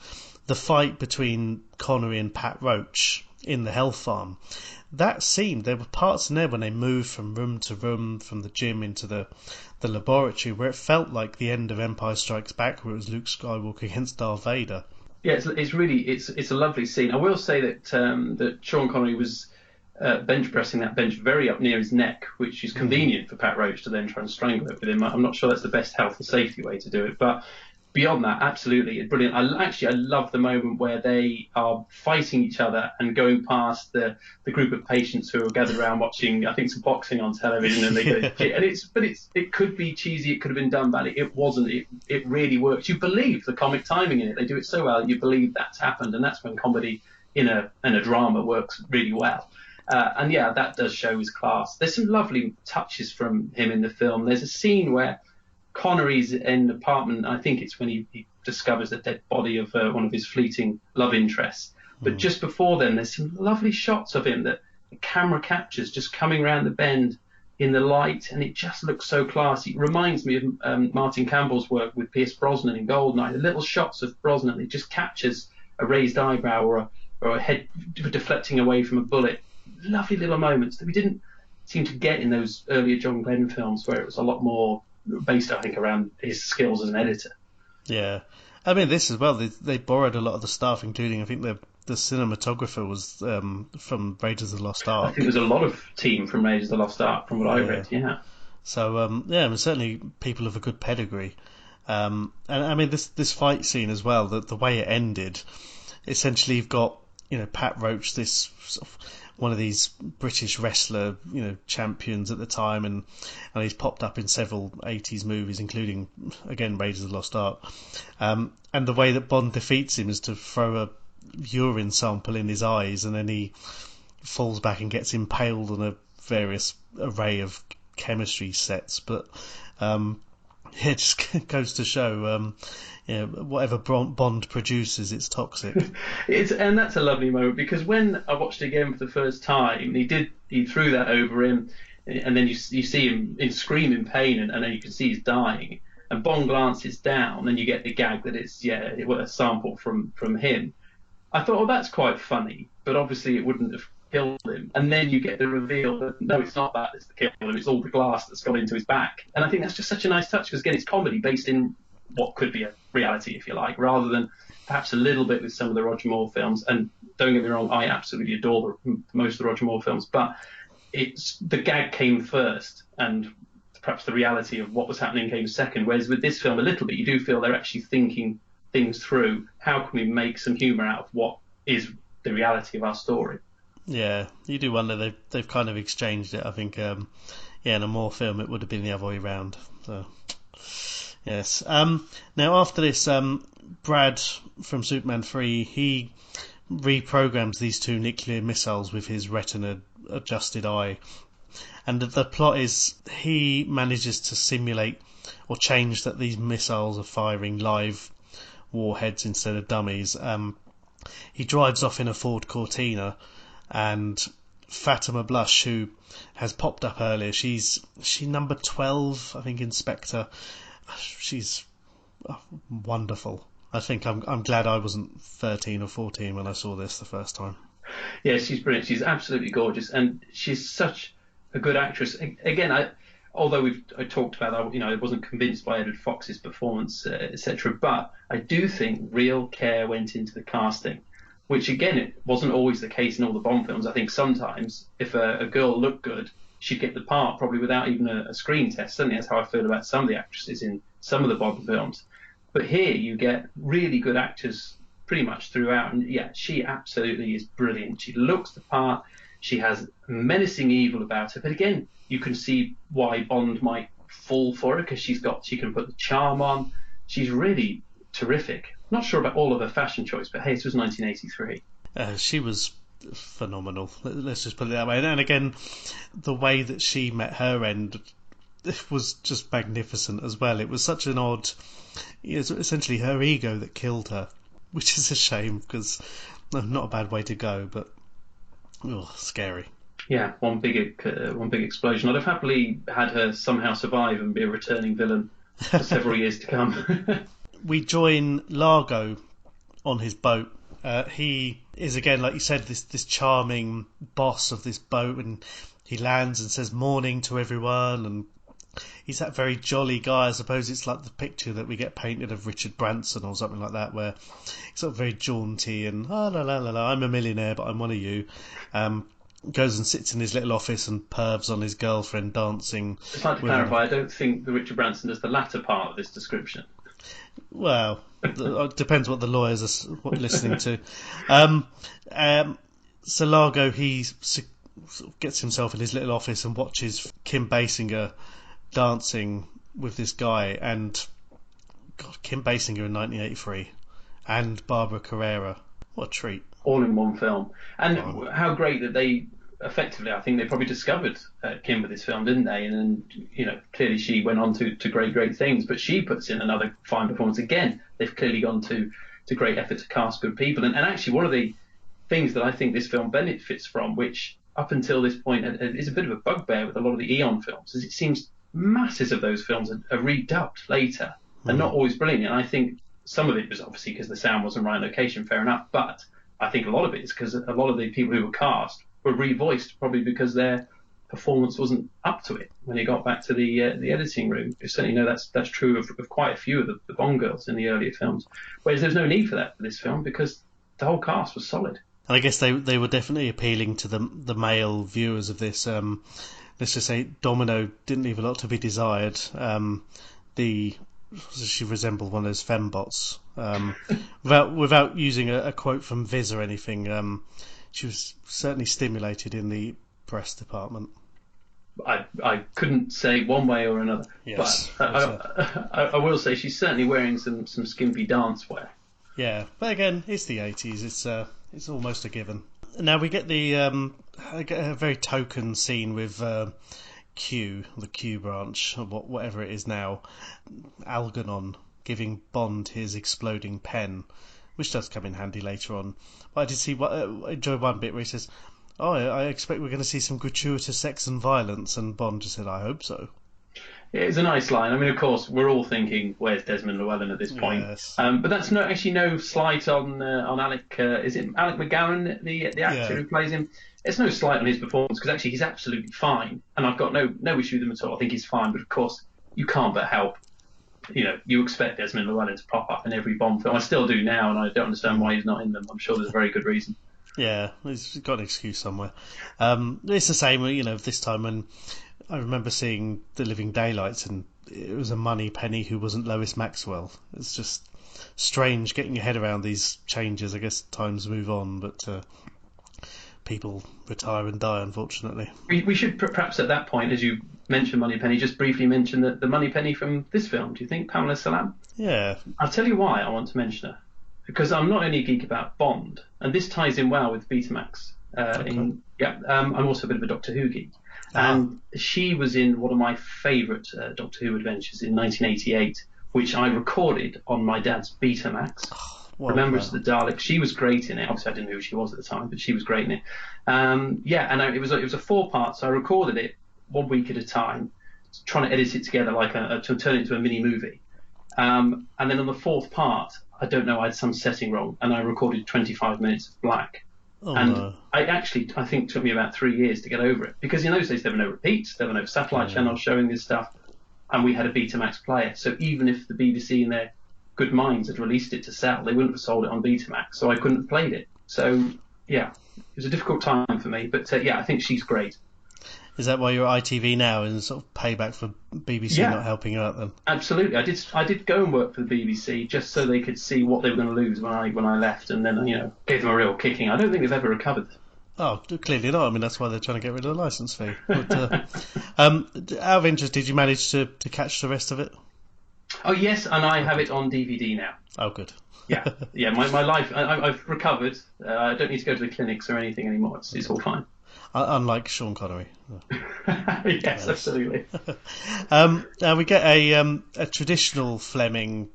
A: the fight between Connery and Pat Roach in the Health Farm, that scene, there were parts in there when they moved from room to room, from the gym into the laboratory, where it felt like the end of Empire Strikes Back, where it was Luke Skywalker against Darth Vader.
B: Yeah, it's really a lovely scene. I will say that Sean Connery was bench pressing that bench very up near his neck, which is convenient for Pat Roach to then try and strangle it with him. I'm not sure that's the best health and safety way to do it, but beyond that, absolutely, it's brilliant. I love the moment where they are fighting each other and going past the group of patients who are gathered around watching, I think, some boxing on television, and they go, and it could be cheesy, it could have been done badly. It wasn't. It really works. You believe the comic timing in it. They do it so well. You believe that's happened, and that's when comedy in a drama works really well. And yeah, that does show his class. There's some lovely touches from him in the film. There's a scene where Connery's in an apartment. I think it's when he discovers the dead body of one of his fleeting love interests. But just before then, there's some lovely shots of him that the camera captures just coming around the bend in the light, and it just looks so classy. It reminds me of Martin Campbell's work with Pierce Brosnan in Goldeneye. The little shots of Brosnan, it just captures a raised eyebrow or a head deflecting away from a bullet. Lovely little moments that we didn't seem to get in those earlier John Glenn films, where it was a lot more based, I think, around his skills as an editor.
A: Yeah, I mean, this as well. They borrowed a lot of the stuff, including, I think, the cinematographer was from Raiders of the Lost Ark.
B: I think there's a lot of team from Raiders of the Lost Ark, from what I read. Yeah.
A: So I mean, certainly people of a good pedigree. And I mean, this fight scene as well. The way it ended, essentially, you've got Pat Roach, this sort of one of these British wrestler, champions at the time, and he's popped up in several 80s movies, including, again, Raiders of the Lost Ark. And the way that Bond defeats him is to throw a urine sample in his eyes, and then he falls back and gets impaled on a various array of chemistry sets. But it just goes to show, whatever Bond produces, it's toxic.
B: And that's a lovely moment, because when I watched it again for the first time, he threw that over him, and then you see him in screaming pain, and then you can see he's dying. And Bond glances down, and you get the gag that it's a sample from him. I thought, oh, that's quite funny, but obviously it wouldn't have killed him. And then you get the reveal that no, it's not that that's killed him. It's all the glass that's got into his back. And I think that's just such a nice touch, because again, it's comedy based in what could be a reality, if you like, rather than perhaps a little bit with some of the Roger Moore films. And don't get me wrong, I absolutely adore most of the Roger Moore films, but the gag came first, and perhaps the reality of what was happening came second. Whereas with this film, a little bit, you do feel they're actually thinking things through. How can we make some humour out of what is the reality of our story? Yeah,
A: you do wonder they've kind of exchanged it. I think, in a Moore film it would have been the other way round. So, yes. Now after this, Brad from Superman 3, he reprograms these two nuclear missiles with his retina-adjusted eye. And the plot is he manages to simulate or change that these missiles are firing live warheads instead of dummies. He drives off in a Ford Cortina, and Fatima Blush, who has popped up earlier, she's number 12, I think, Inspector. She's wonderful. I think I'm glad I wasn't 13 or 14 when I saw this the first time.
B: Yeah, she's brilliant. She's absolutely gorgeous, and she's such a good actress. Again, although I talked about, I wasn't convinced by Edward Fox's performance, etc. But I do think real care went into the casting, which again, it wasn't always the case in all the Bond films. I think sometimes if a girl looked good, she'd get the part probably without even a screen test. Certainly that's how I feel about some of the actresses in some of the Bond films. But here you get really good actors pretty much throughout, and yeah, she absolutely is brilliant. She looks the part. She has menacing evil about her, but again, you can see why Bond might fall for her, because she can put the charm on. She's really terrific. Not sure about all of her fashion choice, but hey, this was 1983.
A: She was phenomenal. Let's just put it that way. And again, the way that she met her end, it was just magnificent as well. It was such an odd, essentially her ego that killed her, which is a shame, because not a bad way to go, but scary.
B: Yeah, one big explosion. I'd have happily had her somehow survive and be a returning villain for several years to come.
A: We join Largo on his boat. He is, again, like you said, this charming boss of this boat, and he lands and says morning to everyone, and he's that very jolly guy. I suppose it's like the picture that we get painted of Richard Branson or something like that, where he's sort of very jaunty and la la la la, I'm a millionaire, but I'm one of you. Goes and sits in his little office and pervs on his girlfriend dancing.
B: Just like to clarify, I don't think that Richard Branson does the latter part of this description.
A: Well, it depends what the lawyers are listening to. So Largo, sort of gets himself in his little office and watches Kim Basinger dancing with this guy, and God, Kim Basinger in 1983 and Barbara Carrera. What a treat.
B: All in one film. And
A: Wow.
B: how great that they effectively, I think they probably discovered Kim with this film, didn't they? And clearly she went on to great things, but she puts in another fine performance. Again, they've clearly gone to great effort to cast good people. And actually one of the things that I think this film benefits from, which up until this point is a bit of a bugbear with a lot of the Eon films, is it seems masses of those films are redubbed later and not always brilliant. And I think some of it was obviously because the sound wasn't right on location, fair enough, but I think a lot of it is because a lot of the people who were cast were revoiced, probably because their performance wasn't up to it when they got back to the editing room. You certainly know that's true of quite a few of the Bond girls in the earlier films. Whereas there's no need for that for this film because the whole cast was solid.
A: And I guess they were definitely appealing to the male viewers of this. Let's just say Domino didn't leave a lot to be desired. She resembled one of those fembots. Without using a quote from Viz or anything, she was certainly stimulated in the breast department.
B: I couldn't say one way or another,
A: Yes,
B: but I will say she's certainly wearing some skimpy dance wear.
A: Yeah, but again, it's the 80s. It's almost a given. Now we get a very token scene with Q, the Q branch, or whatever it is now, Algernon giving Bond his exploding pen, which does come in handy later on. But I did enjoy one bit where he says, "Oh, I expect we're going to see some gratuitous sex and violence," and Bond just said, "I hope so."
B: It's a nice line. I mean, of course, we're all thinking, "Where's Desmond Llewellyn at this point?"
A: Yes.
B: But that's no slight on Alec. Is it Alec McGowan, the actor who plays him? It's no slight on his performance because actually he's absolutely fine, and I've got no issue with him at all. I think he's fine, but of course you can't but help. You expect Desmond Llewellyn to pop up in every Bond film. I still do now, and I don't understand why he's not in them. I'm sure there's a very good reason.
A: Yeah, he's got an excuse somewhere. It's the same, this time when I remember seeing The Living Daylights, and it was a money penny who wasn't Lois Maxwell. It's just strange getting your head around these changes. I guess times move on, but people retire and die, unfortunately.
B: We should perhaps at that point, as you mentioned Moneypenny, just briefly mention the Moneypenny from this film. Do you think Pamela Salam?
A: Yeah.
B: I'll tell you why I want to mention her. Because I'm not only a geek about Bond, and this ties in well with Betamax. I'm also a bit of a Doctor Who geek. And she was in one of my favourite Doctor Who adventures in 1988, which I recorded on my dad's Betamax. Remembrance of the Daleks. She was great in it. Obviously, I didn't know who she was at the time, but she was great in it. It was a 4-part, so I recorded it 1 week at a time, trying to edit it together to turn it into a mini movie. And then on the 4th part, I don't know, I had some setting wrong, and I recorded 25 minutes of black. I think took me about 3 years to get over it, because in those days there were no repeats, there were no satellite channels showing this stuff, and we had a Betamax player. So even if the BBC in their good minds had released it to sell, they wouldn't have sold it on Betamax, so I couldn't have played it. So yeah, it was a difficult time for me, but I think she's great.
A: Is that why you're at ITV now, and sort of payback for BBC not helping you out then?
B: Absolutely. I did go and work for the BBC just so they could see what they were going to lose when I left, and then gave them a real kicking. I don't think they've ever recovered.
A: Oh, clearly not. I mean, that's why they're trying to get rid of the licence fee. But, out of interest, did you manage to catch the rest of it?
B: Oh yes, and I have it on DVD now.
A: Oh, good.
B: Yeah. My life, I've recovered. I don't need to go to the clinics or anything anymore. It's all fine.
A: Unlike Sean Connery.
B: Yes, absolutely.
A: We get a traditional Fleming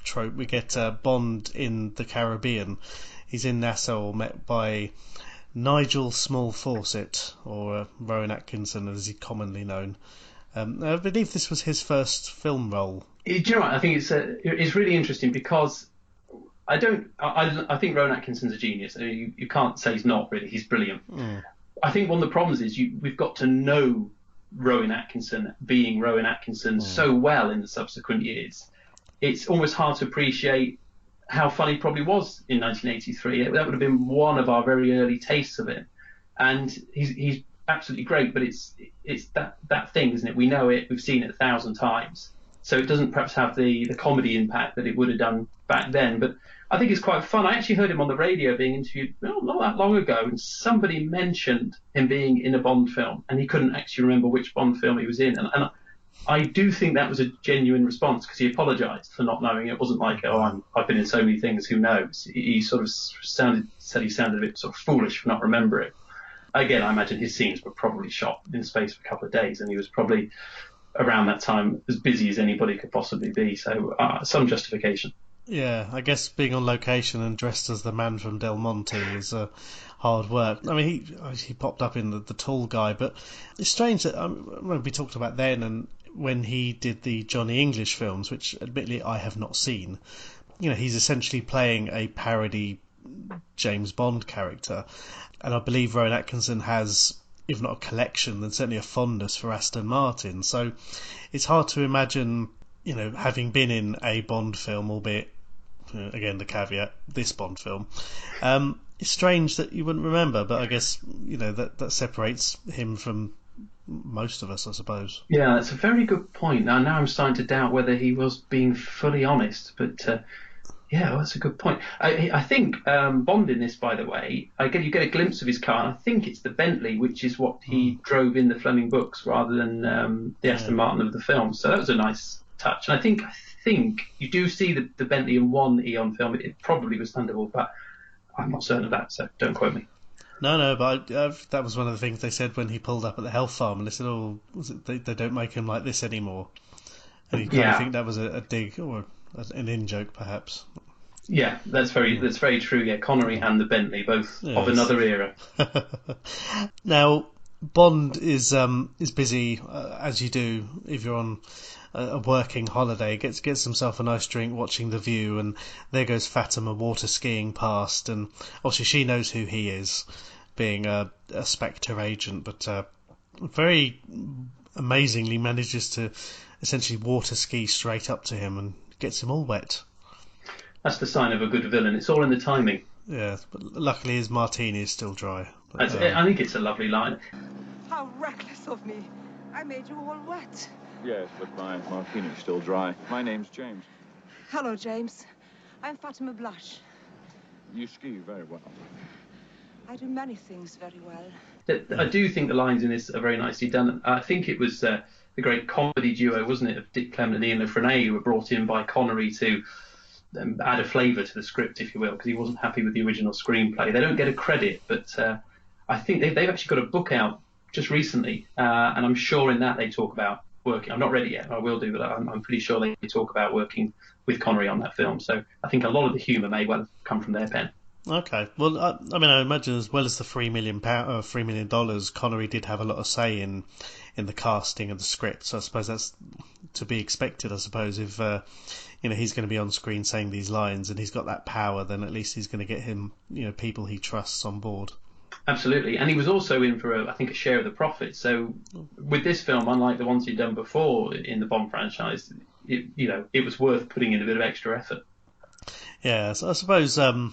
A: trope. We get Bond in the Caribbean. He's in Nassau, met by Nigel Small Fawcett, or Rowan Atkinson as he's commonly known. I believe this was his first film role.
B: Do you know what? I think it's really interesting because I think Rowan Atkinson's a genius. You can't say he's not, really. He's brilliant. I think one of the problems is we've got to know Rowan Atkinson being Rowan Atkinson so well in the subsequent years. It's almost hard to appreciate how fun he probably was in 1983. That would have been one of our very early tastes of it. And he's absolutely great, but it's that thing, isn't it? We know it, we've seen it 1,000 times. so it doesn't perhaps have the comedy impact that it would have done back then. But I think it's quite fun. I actually heard him on the radio being interviewed not that long ago, and somebody mentioned him being in a Bond film, and he couldn't actually remember which Bond film he was in. And I do think that was a genuine response, because he apologised for not knowing. It wasn't like, I've been in so many things, who knows? He sort of said he sounded a bit sort of foolish for not remembering. Again, I imagine his scenes were probably shot in space for a couple of days, and he was probably around that time as busy as anybody could possibly be. So some justification.
A: Yeah, I guess being on location and dressed as the man from Del Monte is hard work. I mean, he popped up in the Tall Guy, but it's strange that when we talked about then and when he did the Johnny English films, which admittedly I have not seen, he's essentially playing a parody James Bond character, and I believe Rowan Atkinson has, if not a collection, then certainly a fondness for Aston Martin. So it's hard to imagine, having been in a Bond film, albeit, again, the caveat, this Bond film, it's strange that you wouldn't remember, but I guess, that separates him from most of us, I suppose.
B: Yeah, that's a very good point. Now I'm starting to doubt whether he was being fully honest, but yeah, that's a good point. I think Bond in this, by the way, you get a glimpse of his car, and I think it's the Bentley, which is what he drove in the Fleming books rather than the Aston Martin of the film. So that was a nice touch. And I think you do see the Bentley in one Eon film. It probably was Thunderball, but I'm not certain of that, so don't quote me.
A: No, but that was one of the things they said when he pulled up at the health farm, and they said, they don't make him like this anymore. And you kind of think that was a dig or an in-joke, perhaps.
B: Yeah, that's very true. Yeah, Connery and the Bentley, both of another era.
A: Now, Bond is busy, as you do if you're on a working holiday. Gets himself a nice drink, watching The View, and there goes Fatima water skiing past, and obviously she knows who he is, being a Spectre agent, but very amazingly manages to essentially water ski straight up to him and gets him all wet.
B: That's the sign of a good villain. It's all in the timing.
A: Yeah, but luckily his martini is still dry. But,
B: I think it's a lovely line.
F: How reckless of me. I made you all wet.
D: Yes, but my martini's still dry. My name's James.
F: Hello, James. I'm Fatima Blush.
D: You ski very well.
F: I do many things very well.
B: I do think the lines in this are very nicely done. I think it was the great comedy duo, wasn't it, of Dick Clement and Ian Le Frenay, who were brought in by Connery to add a flavour to the script, if you will, because he wasn't happy with the original screenplay. They don't get a credit, but I think they've actually got a book out just recently, and I'm sure in that they talk about working. I'm not ready yet, I will do, but I'm pretty sure they talk about working with Connery on that film. So I think a lot of the humour may well have come from their pen.
A: Okay, well, I imagine as well as the $3 million, Connery did have a lot of say in the casting of the script. So I suppose that's to be expected. I suppose if he's going to be on screen saying these lines and he's got that power, then at least he's going to get him people he trusts on board.
B: Absolutely, and he was also in for I think a share of the profits. So with this film, unlike the ones he'd done before in the Bond franchise, it was worth putting in a bit of extra effort.
A: Yeah, so I suppose the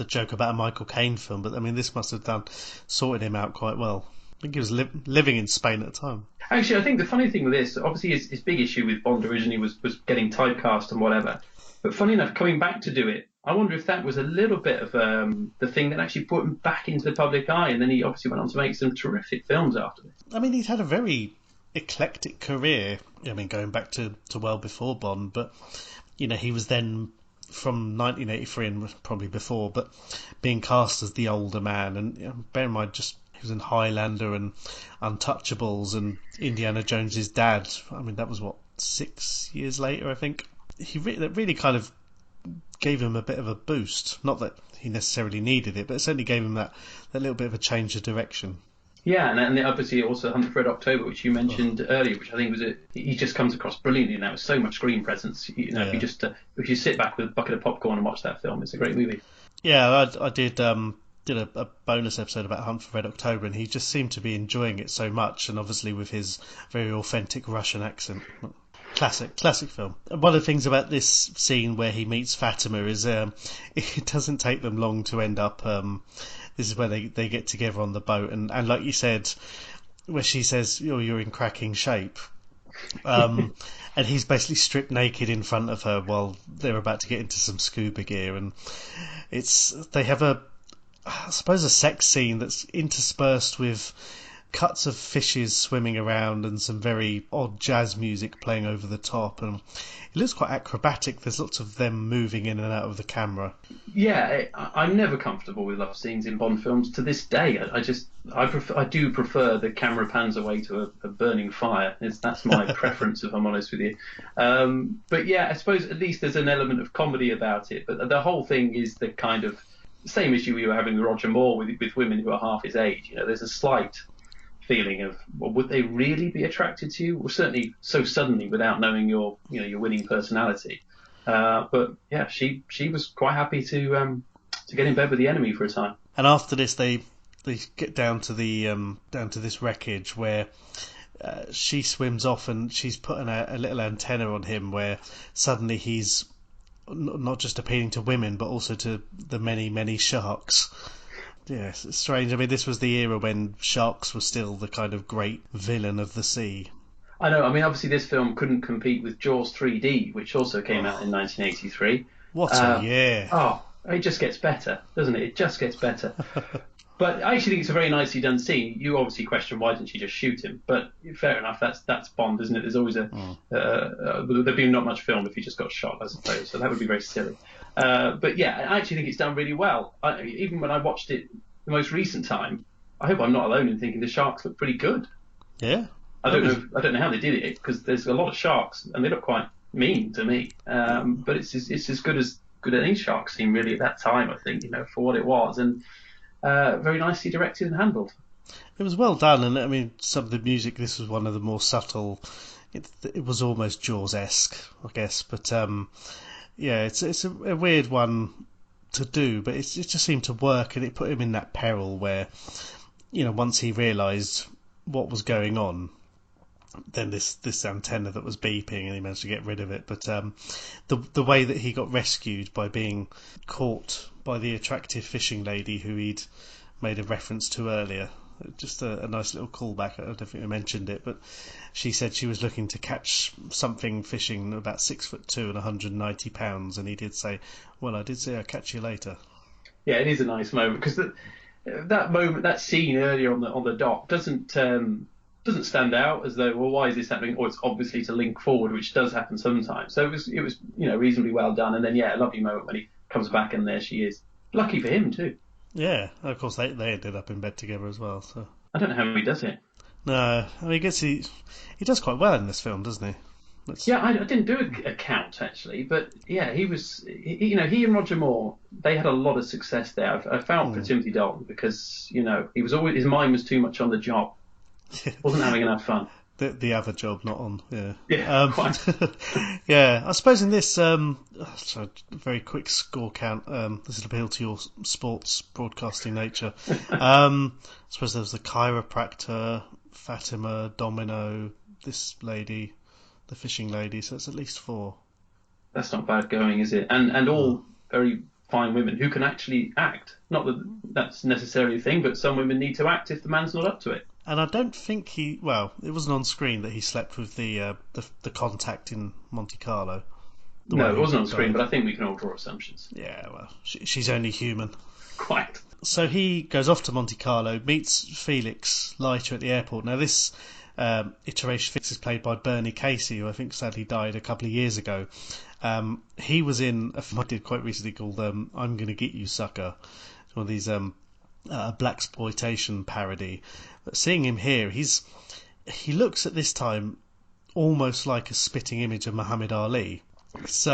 A: joke about a Michael Caine film, but I mean this must have sorted him out quite well. I think he was living in Spain at the time. Actually,
B: I think the funny thing with this, obviously his big issue with Bond originally was getting typecast and whatever. But funny enough, coming back to do it, I wonder if that was a little bit of the thing that actually put him back into the public eye, and then he obviously went on to make some terrific films after this.
A: I mean, he's had a very eclectic career. I mean, going back to well before Bond, but he was then from 1983 and probably before, but being cast as the older man, and bear in mind, just he was in Highlander and Untouchables and Indiana Jones's dad. I mean, that was 6 years later, I think. That really kind of gave him a bit of a boost. Not that he necessarily needed it, but it certainly gave him that little bit of a change of direction. Yeah,
B: and obviously also Hunt for Red October, which you mentioned earlier, which I think he just comes across brilliantly now with so much screen presence. If you sit back with a bucket of popcorn and watch that film, it's a great movie.
A: Yeah, I did a bonus episode about Hunt for Red October, and he just seemed to be enjoying it so much, and obviously with his very authentic Russian accent. Classic film. One of the things about this scene where he meets Fatima is it doesn't take them long to end up. This is where they get together on the boat, and like you said, where she says, "You're in cracking shape." And he's basically stripped naked in front of her while they're about to get into some scuba gear, and they have I suppose a sex scene that's interspersed with cuts of fishes swimming around and some very odd jazz music playing over the top, and it looks quite acrobatic. There's lots of them moving in and out of the camera.
B: Yeah, I'm never comfortable with love scenes in Bond films to this day. I do prefer the camera pans away to a burning fire. That's my preference, if I'm honest with you. But yeah, I suppose at least there's an element of comedy about it. But the whole thing is the kind of same issue we were having with Roger Moore with women who are half his age. You know, there's a slight feeling of, well, would they really be attracted to you? Well, certainly so suddenly without knowing your winning personality. But yeah, she was quite happy to get in bed with the enemy for a time.
A: And after this, they get down to this wreckage where she swims off, and she's putting a little antenna on him where suddenly he's not just appealing to women but also to the many sharks. Yes, it's strange. I mean, this was the era when sharks were still the kind of great villain of the sea.
B: I know. I mean, obviously this film couldn't compete with Jaws 3D, which also came out in 1983.
A: What a year!
B: Oh, it just gets better, doesn't it? It just gets better. But I actually think it's a very nicely done scene. You obviously question why didn't she just shoot him, but fair enough. That's Bond, isn't it? There's always there'd be not much film if he just got shot, I suppose. So that would be very silly. But yeah, I actually think it's done really well. Even when I watched it the most recent time, I hope I'm not alone in thinking the sharks look pretty good.
A: Yeah.
B: I don't know how they did it, because there's a lot of sharks and they look quite mean to me. But it's as good as any shark scene really at that time, I think, for what it was, and very nicely directed and handled.
A: It was well done, and I mean, some of the music. This was one of the more subtle. It was almost Jaws-esque, I guess, but yeah, it's a weird one to do, but it just seemed to work, and it put him in that peril where, once he realised what was going on, then this antenna that was beeping, and he managed to get rid of it. But the way that he got rescued by being caught by the attractive fishing lady who he'd made a reference to earlier, just a nice little callback. I don't think we mentioned it, but she said she was looking to catch something fishing about 6'2" and 190 pounds, and he did say, "Well, I did say I'll catch you later." Yeah,
B: it is a nice moment, because that scene earlier on the dock doesn't stand out as though, well, why is this happening? Or it's obviously to link forward, which does happen sometimes. So it was reasonably well done, and then a lovely moment when he comes back and there she is. Lucky for him too.
A: Yeah, of course they ended up in bed together as well. So
B: I don't know how he does it.
A: No, I mean, I guess he does quite well in this film, doesn't he?
B: Yeah, I didn't do a count actually, but yeah, he and Roger Moore, they had a lot of success there. I felt for Timothy Dalton, because he was always, his mind was too much on the job. Wasn't having enough fun.
A: The other job, not on.
B: Yeah. Quite.
A: Yeah, I suppose in this, very quick score count. This will appeal to your sports broadcasting nature. I suppose there was the chiropractor, Fatima, Domino, this lady, the fishing lady. So it's at least 4.
B: That's not bad going, is it? And all very fine women who can actually act. Not that that's necessarily a thing, but some women need to act if the man's not up to it.
A: And I don't think it wasn't on screen that he slept with the contact in Monte Carlo.
B: No, it wasn't on screen, but I think we can all draw assumptions.
A: Yeah, well, she's only human.
B: Quite.
A: So he goes off to Monte Carlo, meets Felix Leiter at the airport. Now this iteration Felix is played by Bernie Casey, who I think sadly died a couple of years ago. He was in a film I did quite recently called I'm Gonna Get You, Sucker. It's one of these blaxploitation parody. But seeing him here, he looks at this time almost like a spitting image of Muhammad Ali. It's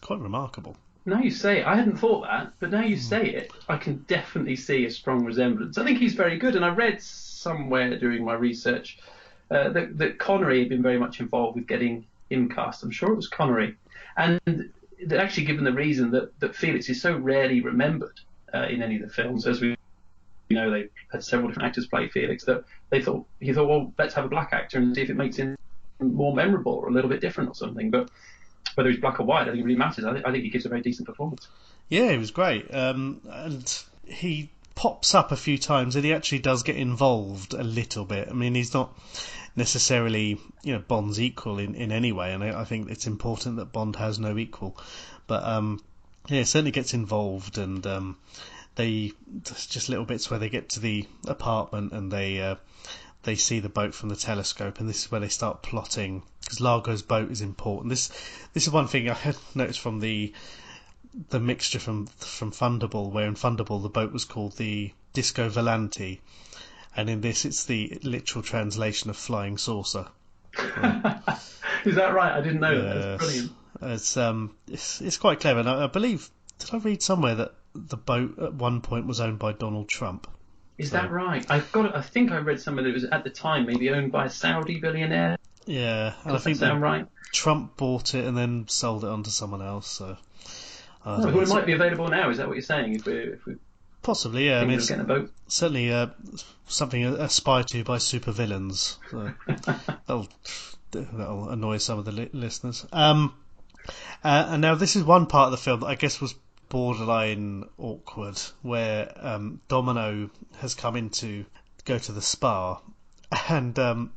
A: quite remarkable.
B: Now you say it, I hadn't thought that, but now you say it, I can definitely see a strong resemblance. I think he's very good, and I read somewhere during my research that Connery had been very much involved with getting him cast. I'm sure it was Connery. And they'd actually given the reason that Felix is so rarely remembered in any of the films, as we they had several different actors play Felix, that he thought, well, let's have a black actor and see if it makes him more memorable or a little bit different or something. But whether he's black or white, I don't think it really matters. I think he gives a very decent performance.
A: Yeah, he was great. And he pops up a few times, and he actually does get involved a little bit. I mean, he's not necessarily, Bond's equal in any way, and I think it's important that Bond has no equal. But it certainly gets involved, and there's just little bits where they get to the apartment and they see the boat from the telescope, and this is where they start plotting, because Largo's boat is important. This is one thing I had noticed from the mixture from Thunderball, where in Thunderball the boat was called the Disco Volante, and in this it's the literal translation of flying saucer.
B: Is that right? I didn't know that. That's brilliant.
A: It's quite clever, and I believe, did I read somewhere that the boat at one point was owned by Donald Trump?
B: Is that right? I think I read somewhere that it was at the time maybe owned by a Saudi billionaire.
A: Yeah, and I think
B: that sound right?
A: Trump bought it and then sold it on to someone else. So,
B: well, it might be available now. Is that what you're saying? If we
A: possibly, yeah. I mean, it's
B: getting a boat.
A: Certainly something to aspire to by supervillains. So that'll annoy some of the listeners. And now this is one part of the film that I guess was borderline awkward, where Domino has come in to go to the spa, and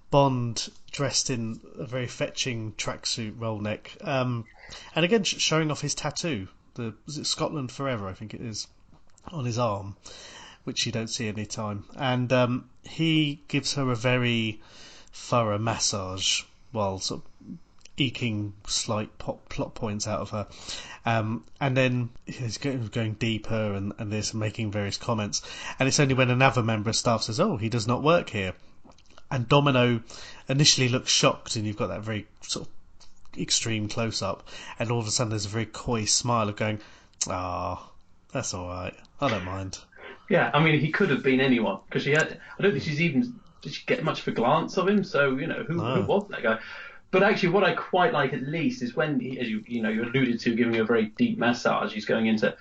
A: Bond, dressed in a very fetching tracksuit roll neck, and again showing off his tattoo, was it Scotland Forever, I think it is, on his arm, which you don't see any time, and he gives her a very thorough massage while sort of eking slight plot points out of her, and then he's going deeper and this, and making various comments, and it's only when another member of staff says, "Oh, he does not work here," and Domino initially looks shocked, and you've got that very sort of extreme close up, and all of a sudden there's a very coy smile of going, "Ah, that's all right, I don't mind."
B: Yeah, I mean, he could have been anyone, because I don't think did she get much of a glance of him, so who was that guy? But actually, what I quite like at least is when he, as you alluded to, giving you a very deep massage, he's going into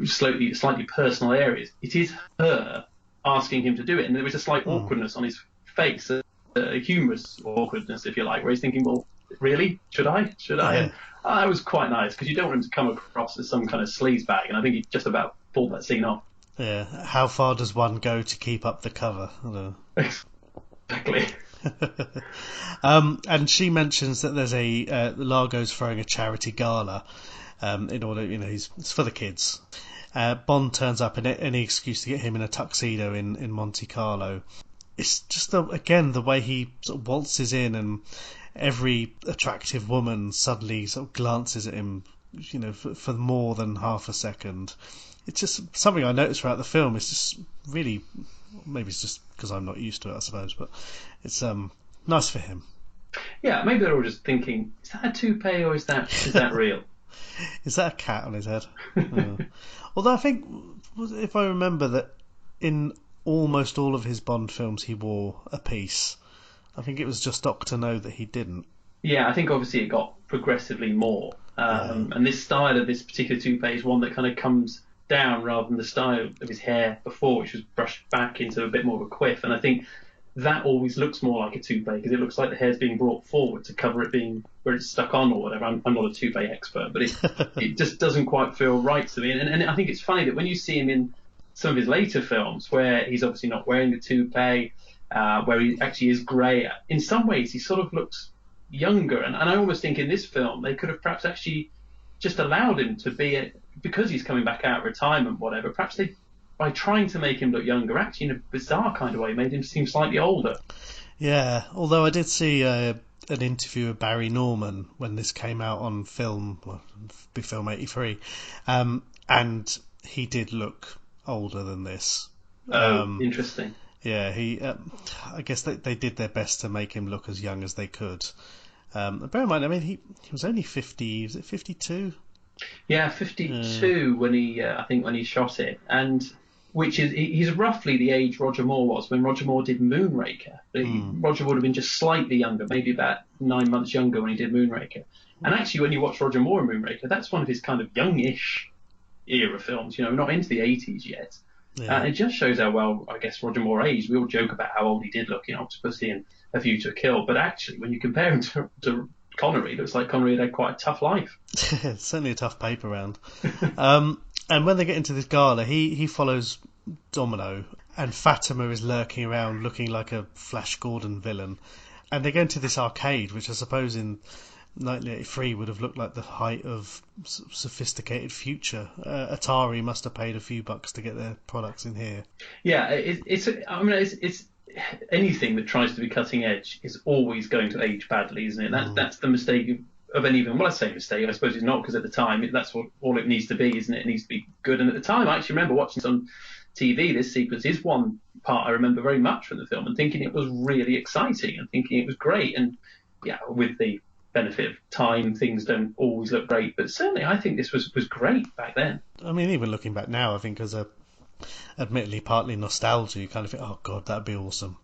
B: slightly personal areas. It is her asking him to do it, and there was a slight awkwardness on his face, a humorous awkwardness, if you like, where he's thinking, "Well, really? Should I?
A: Yeah.
B: And that was quite nice, because you don't want him to come across as some kind of sleazebag, and I think he just about pulled that scene off.
A: Yeah. How far does one go to keep up the cover? I don't know.
B: Exactly.
A: And she mentions that there's Largo's throwing a charity gala, in order, it's for the kids. Bond turns up, and any excuse to get him in a tuxedo in Monte Carlo. It's just again the way he sort of waltzes in, and every attractive woman suddenly sort of glances at him, for more than half a second. It's just something I noticed throughout the film. It's just really, maybe it's just because I'm not used to it, I suppose, but it's nice for him.
B: Yeah, maybe they're all just thinking, is that a toupee or is that real?
A: Is that a cat on his head? Although I think, if I remember, that in almost all of his Bond films he wore a piece. I think it was just Dr. No that he didn't.
B: Yeah, I think obviously it got progressively more. And this style of this particular toupee is one that kind of comes down rather than the style of his hair before, which was brushed back into a bit more of a quiff. And I think that always looks more like a toupee, because it looks like the hair's being brought forward to cover it being where it's stuck on or whatever. I'm not a toupee expert, but it just doesn't quite feel right to me. And I think it's funny that when you see him in some of his later films, where he's obviously not wearing the toupee, where he actually is grey, in some ways he sort of looks younger. And I almost think in this film they could have perhaps actually just allowed him to be, because he's coming back out of retirement, whatever, perhaps they, by trying to make him look younger, actually in a bizarre kind of way, made him seem slightly older.
A: Yeah, although I did see an interview with Barry Norman when this came out on film, well, be film 83, and he did look older than this.
B: Interesting.
A: Yeah, I guess they did their best to make him look as young as they could. Bear in mind, I mean, he was only 50, was it 52?
B: Yeah, 52 when he, I think when he shot it, and he's roughly the age Roger Moore was when Roger Moore did Moonraker. Roger would have been just slightly younger, maybe about 9 months younger when he did Moonraker. And actually, when you watch Roger Moore in Moonraker, that's one of his kind of youngish era films. Not into the 80s yet. Yeah. It just shows how well, I guess, Roger Moore aged. We all joke about how old he did look in Octopussy and A View to a Kill, but actually, when you compare him to Connery, it looks like Connery had quite a tough life.
A: It's certainly a tough paper round. And when they get into this gala, he follows Domino, and Fatima is lurking around looking like a Flash Gordon villain. And they go into this arcade, which I suppose in 1983 would have looked like the height of sophisticated future. Atari must have paid a few bucks to get their products in here.
B: Yeah, it's anything that tries to be cutting edge is always going to age badly, isn't it? That's the mistake of any of them. Well, I say mistake, I suppose it's not, because at the time that's what all it needs to be, isn't it? It needs to be good. And at the time, I actually remember watching some TV. This sequence is one part I remember very much from the film, and thinking it was really exciting and thinking it was great. And yeah, with the benefit of time, things don't always look great, but certainly I think this was great back then.
A: I mean, even looking back now, I think as a admittedly partly nostalgia, you kind of think, oh god, that'd be awesome,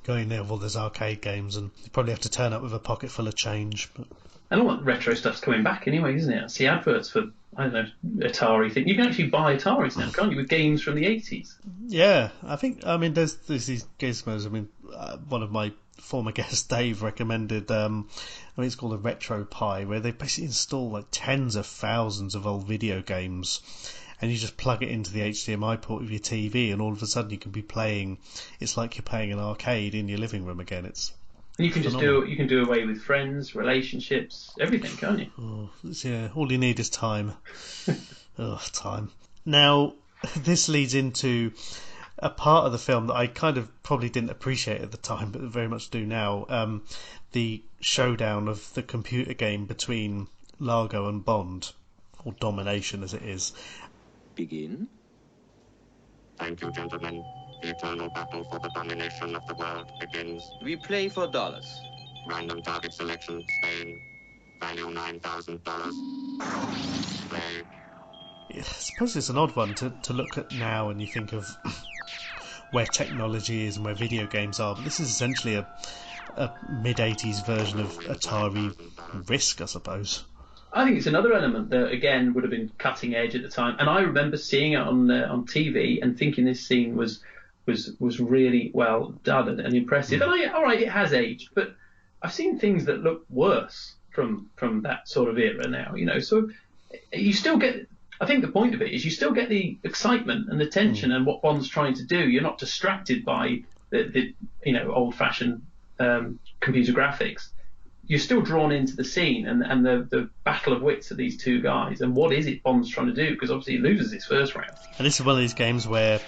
A: going there with all those arcade games, and you probably have to turn up with a pocket full of change. But...
B: And all that retro stuff's coming back anyway, isn't it? I see adverts for, I don't know, Atari thing. You can actually buy Ataris now, can't you, with games from the 80s?
A: Yeah, I think, I mean, there's these gizmos. I mean, one of my former guests, Dave, recommended, I mean, it's called a Retro Pi, where they basically install like tens of thousands of old video games, and you just plug it into the HDMI port of your TV, and all of a sudden you can be playing. It's like you're playing an arcade in your living room again. It's
B: and you can phenomenal. You can do away with friends, relationships, everything, can't you?
A: Oh, yeah, all you need is time. Time. Now, this leads into a part of the film that I kind of probably didn't appreciate at the time, but very much do now. The showdown of the computer game between Largo and Bond, or Domination as it is.
G: Begin.
H: Thank you, gentlemen. The eternal battle for the domination of the world begins.
G: We play for dollars.
H: Random target selection, Spain. Value $9,000. Play.
A: Yeah, I suppose it's an odd one to look at now, and you think of where technology is and where video games are, but this is essentially a mid-80s version of Atari Risk, I suppose.
B: I think it's another element that, again, would have been cutting edge at the time. And I remember seeing it on TV and thinking this scene was really well done and impressive. And all right, it has aged, but I've seen things that look worse from that sort of era now. You know, so you still get. I think the point of it is you still get the excitement and the tension and what Bond's trying to do. You're not distracted by the old-fashioned computer graphics. You're still drawn into the scene and the battle of wits of these two guys, and what is it Bond's trying to do, because obviously he loses his first round.
A: And this is one of these games where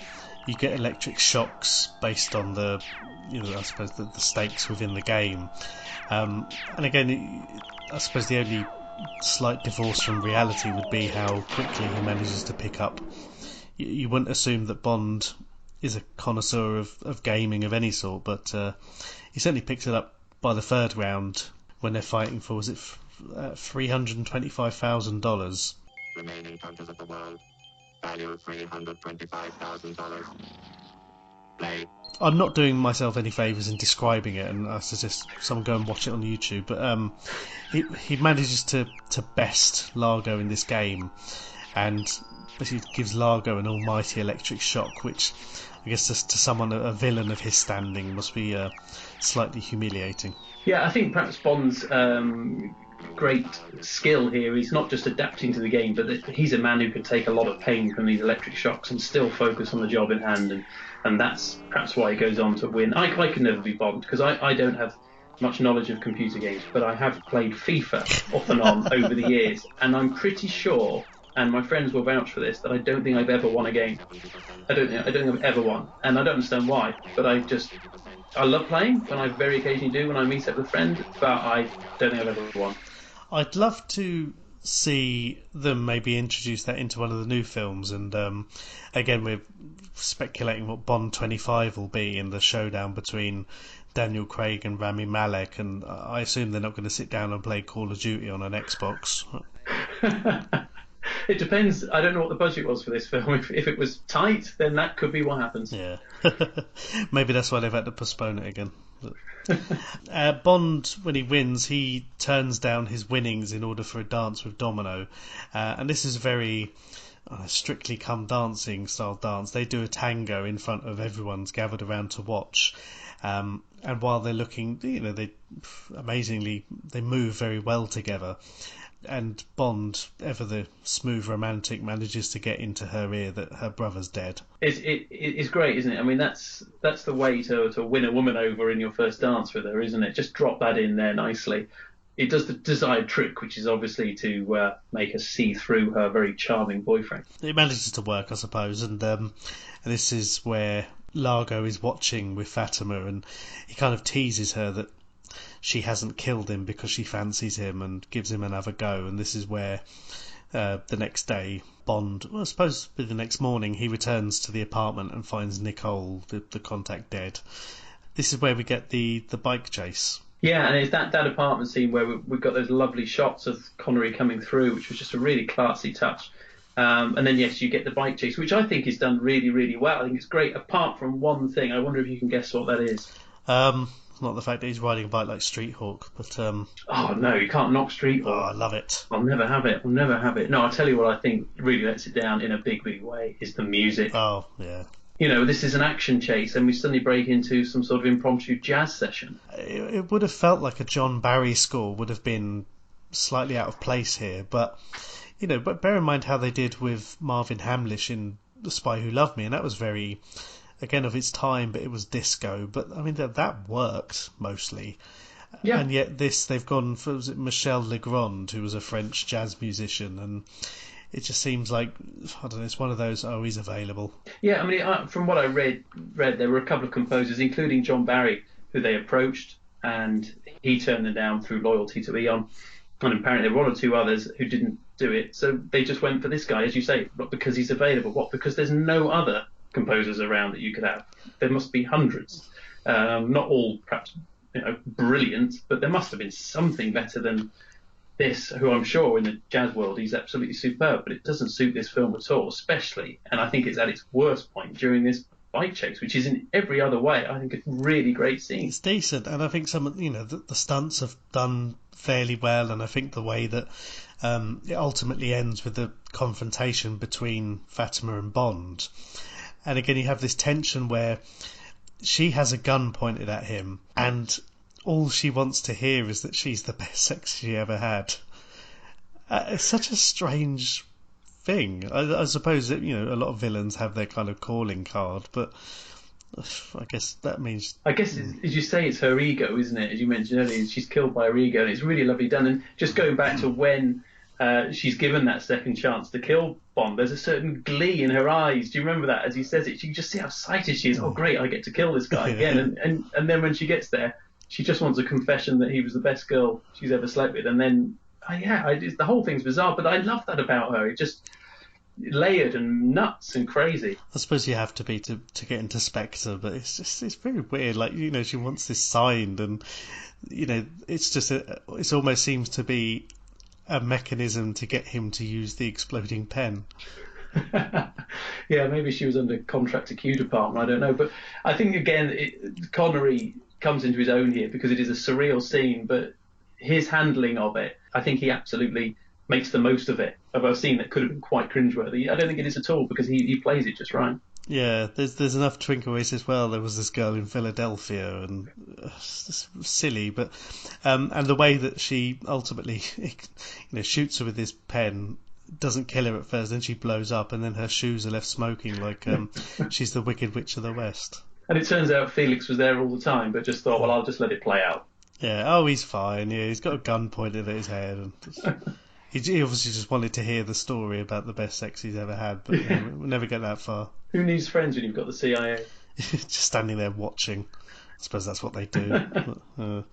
A: you get electric shocks based on the, I suppose the stakes within the game. And again, I suppose the only slight divorce from reality would be how quickly he manages to pick up. You wouldn't assume that Bond is a connoisseur of gaming of any sort, but he certainly picks it up by the third round, when they're fighting for, was it $325,000?
H: Remaining countries of the world. Value $325,000. Play.
A: I'm not doing myself any favours in describing it, and I suggest someone go and watch it on YouTube. But he manages to best Largo in this game, and basically gives Largo an almighty electric shock, which I guess to someone, a villain of his standing, must be slightly humiliating.
B: Yeah, I think perhaps Bond's great skill here is not just adapting to the game, but that he's a man who can take a lot of pain from these electric shocks and still focus on the job in hand, and that's perhaps why he goes on to win. I can never be Bond, because I don't have much knowledge of computer games, but I have played FIFA off and on over the years, and I'm pretty sure, and my friends will vouch for this, that I don't think I've ever won a game. I don't think I've ever won, and I don't understand why, but I love playing, when I very occasionally do when I meet up with friends, but I don't think I've ever won.
A: I'd love to see them maybe introduce that into one of the new films, and again, we're speculating what Bond 25 will be in the showdown between Daniel Craig and Rami Malek, and I assume they're not going to sit down and play Call of Duty on an Xbox.
B: It depends. I don't know what the budget was for this film. If it was tight, then that could be what happens.
A: Yeah. Maybe that's why they've had to postpone it again. Bond, when he wins, he turns down his winnings in order for a dance with Domino. And this is a very Strictly Come Dancing style dance. They do a tango in front of everyone's gathered around to watch. And while they're looking, they amazingly, they move very well together. and Bond, ever the smooth romantic, manages to get into her ear that her brother's dead.
B: It's great, isn't it? I mean, that's the way to win a woman over in your first dance with her, isn't it? Just drop that in there nicely. It does the desired trick, which is obviously to make her see through her very charming boyfriend.
A: It manages to work, I suppose, and this is where Largo is watching with Fatima, and he kind of teases her that she hasn't killed him because she fancies him and gives him another go. And this is where the next day Bond, well, I suppose the next morning, he returns to the apartment and finds Nicole, the contact, dead. This is where we get the bike chase.
B: Yeah, and it's that apartment scene where we've got those lovely shots of Connery coming through, which was just a really classy touch. And then, yes, you get the bike chase, which I think is done really, really well. I think it's great, apart from one thing. I wonder if you can guess what that is.
A: Not the fact that he's riding a bike like Street Hawk, but...
B: Oh, no, you can't knock Street Hawk.
A: Oh, I love it.
B: I'll never have it. No, I'll tell you what I think really lets it down in a big, big way is the music.
A: Oh, yeah.
B: You know, this is an action chase, and we suddenly break into some sort of impromptu jazz session.
A: It would have felt like a John Barry score would have been slightly out of place here, but, you know, but bear in mind how they did with Marvin Hamlish in The Spy Who Loved Me, and that was very... again, of its time, but it was disco. But I mean, that worked mostly. Yeah. And yet this, they've gone for, was it Michel Legrand, who was a French jazz musician, and it just seems like, I don't know, it's one of those, oh, he's available. Yeah, I
B: mean, from what I read, there were a couple of composers, including John Barry, who they approached, and he turned them down through loyalty to Eon. And apparently there were one or two others who didn't do it. So they just went for this guy, as you say, not because he's available. What? Because there's no other composers around that you could have. There must be hundreds. Not all perhaps brilliant, but there must have been something better than this, who I'm sure in the jazz world he's absolutely superb, but it doesn't suit this film at all, especially, and I think it's at its worst point during this bike chase, which is in every other way, I think, a really great scene.
A: It's decent, and I think some, the stunts have done fairly well, and I think the way that it ultimately ends with the confrontation between Fatima and Bond. And again, you have this tension where she has a gun pointed at him, and all she wants to hear is that she's the best sex she ever had. It's such a strange thing. I suppose that, a lot of villains have their kind of calling card, but I guess that means...
B: I guess, as you say, it's her ego, isn't it? As you mentioned earlier, she's killed by her ego, and it's really lovely done. And just going back to when... she's given that second chance to kill Bond. There's a certain glee in her eyes. Do you remember that? As he says it, you can just see how excited she is. Oh, great, I get to kill this guy again. And then when she gets there, she just wants a confession that he was the best girl she's ever slept with. And then, the whole thing's bizarre, but I love that about her. It just layered and nuts and crazy.
A: I suppose you have to be to get into Spectre, but it's very weird. Like, she wants this signed, and, it's just, it almost seems to be a mechanism to get him to use the exploding pen.
B: Yeah, maybe she was under contract to Q Department, I don't know. But I think, again, Connery comes into his own here because it is a surreal scene, but his handling of it, I think he absolutely makes the most of it, of a scene that could have been quite cringeworthy. I don't think it is at all, because he plays it just right.
A: Yeah, there's enough twinkaways as well. There was this girl in Philadelphia, and it's silly, but and the way that she ultimately, shoots her with this pen, doesn't kill her at first, then she blows up, and then her shoes are left smoking like she's the Wicked Witch of the West.
B: And it turns out Felix was there all the time, but just thought, well, I'll just let it play out.
A: Yeah, oh, he's fine. Yeah, he's got a gun pointed at his head, and he obviously just wanted to hear the story about the best sex he's ever had, but we'll never get that far.
B: Who needs friends when you've got the CIA?
A: Just standing there watching. I suppose that's what they do.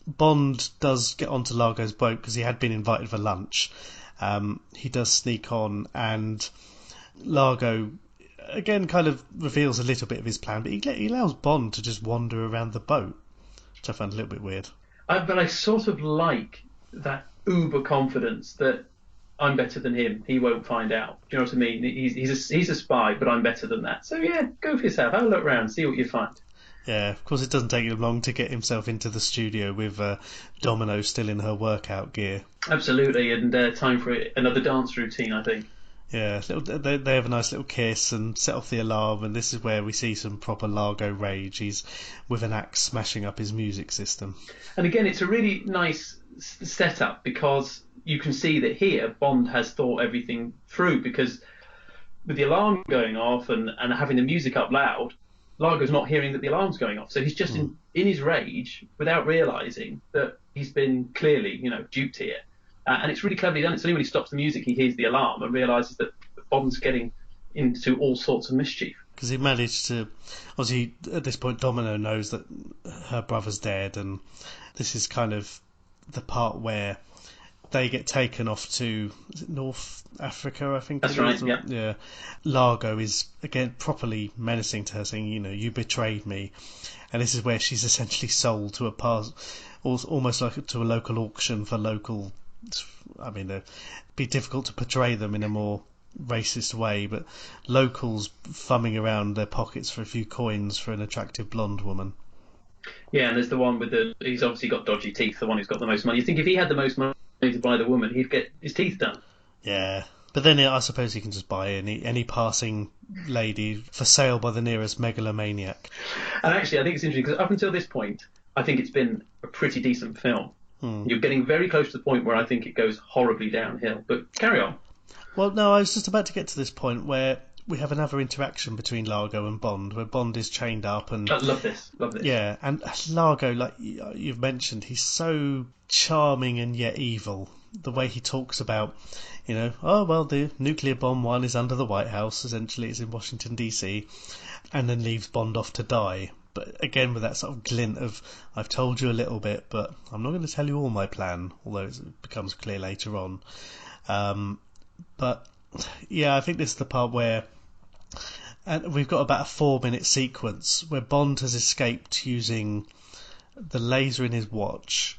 A: Bond does get onto Largo's boat because he had been invited for lunch. He does sneak on, and Largo again kind of reveals a little bit of his plan, but he allows Bond to just wander around the boat, which I found a little bit weird.
B: But I sort of like that uber confidence that I'm better than him, he won't find out. Do you know what I mean? He's a spy, but I'm better than that. So yeah, go for yourself, have a look around, see what you find.
A: Yeah, of course it doesn't take him long to get himself into the studio with Domino still in her workout gear.
B: Absolutely, and time for another dance routine, I think.
A: Yeah, they have a nice little kiss and set off the alarm, and this is where we see some proper Largo rage. He's with an axe smashing up his music system.
B: And again, it's a really nice setup because you can see that here Bond has thought everything through, because with the alarm going off and having the music up loud, Largo's not hearing that the alarm's going off. So he's just in his rage without realising that he's been clearly, duped here. And it's really cleverly done. It's only when he stops the music he hears the alarm and realises that Bond's getting into all sorts of mischief.
A: Because he managed to... Obviously, at this point, Domino knows that her brother's dead, and this is kind of the part where they get taken off to... Is it North Africa, I think?
B: That's right, yeah.
A: Yeah. Largo is, again, properly menacing to her, saying, you betrayed me. And this is where she's essentially sold to almost like to a local auction for local... I mean, it'd be difficult to portray them in a more racist way, but locals thumbing around their pockets for a few coins for an attractive blonde woman.
B: Yeah, and there's the one with he's obviously got dodgy teeth, the one who's got the most money. You think if he had the most money to buy the woman, he'd get his teeth done.
A: Yeah, but then I suppose he can just buy any passing lady for sale by the nearest megalomaniac.
B: And actually, I think it's interesting, because up until this point, I think it's been a pretty decent film. You're getting very close to the point where I think it goes horribly downhill. But carry on.
A: Well, no, I was just about to get to this point where we have another interaction between Largo and Bond, where Bond is chained up and...
B: I love this.
A: Yeah, and Largo, like you've mentioned, he's so charming and yet evil. The way he talks about, oh, well, the nuclear bomb one is under the White House, essentially it's in Washington, D.C., and then leaves Bond off to die. But again, with that sort of glint of, I've told you a little bit, but I'm not going to tell you all my plan, although it becomes clear later on. But, yeah, I think this is the part where... And we've got about a 4-minute sequence where Bond has escaped using the laser in his watch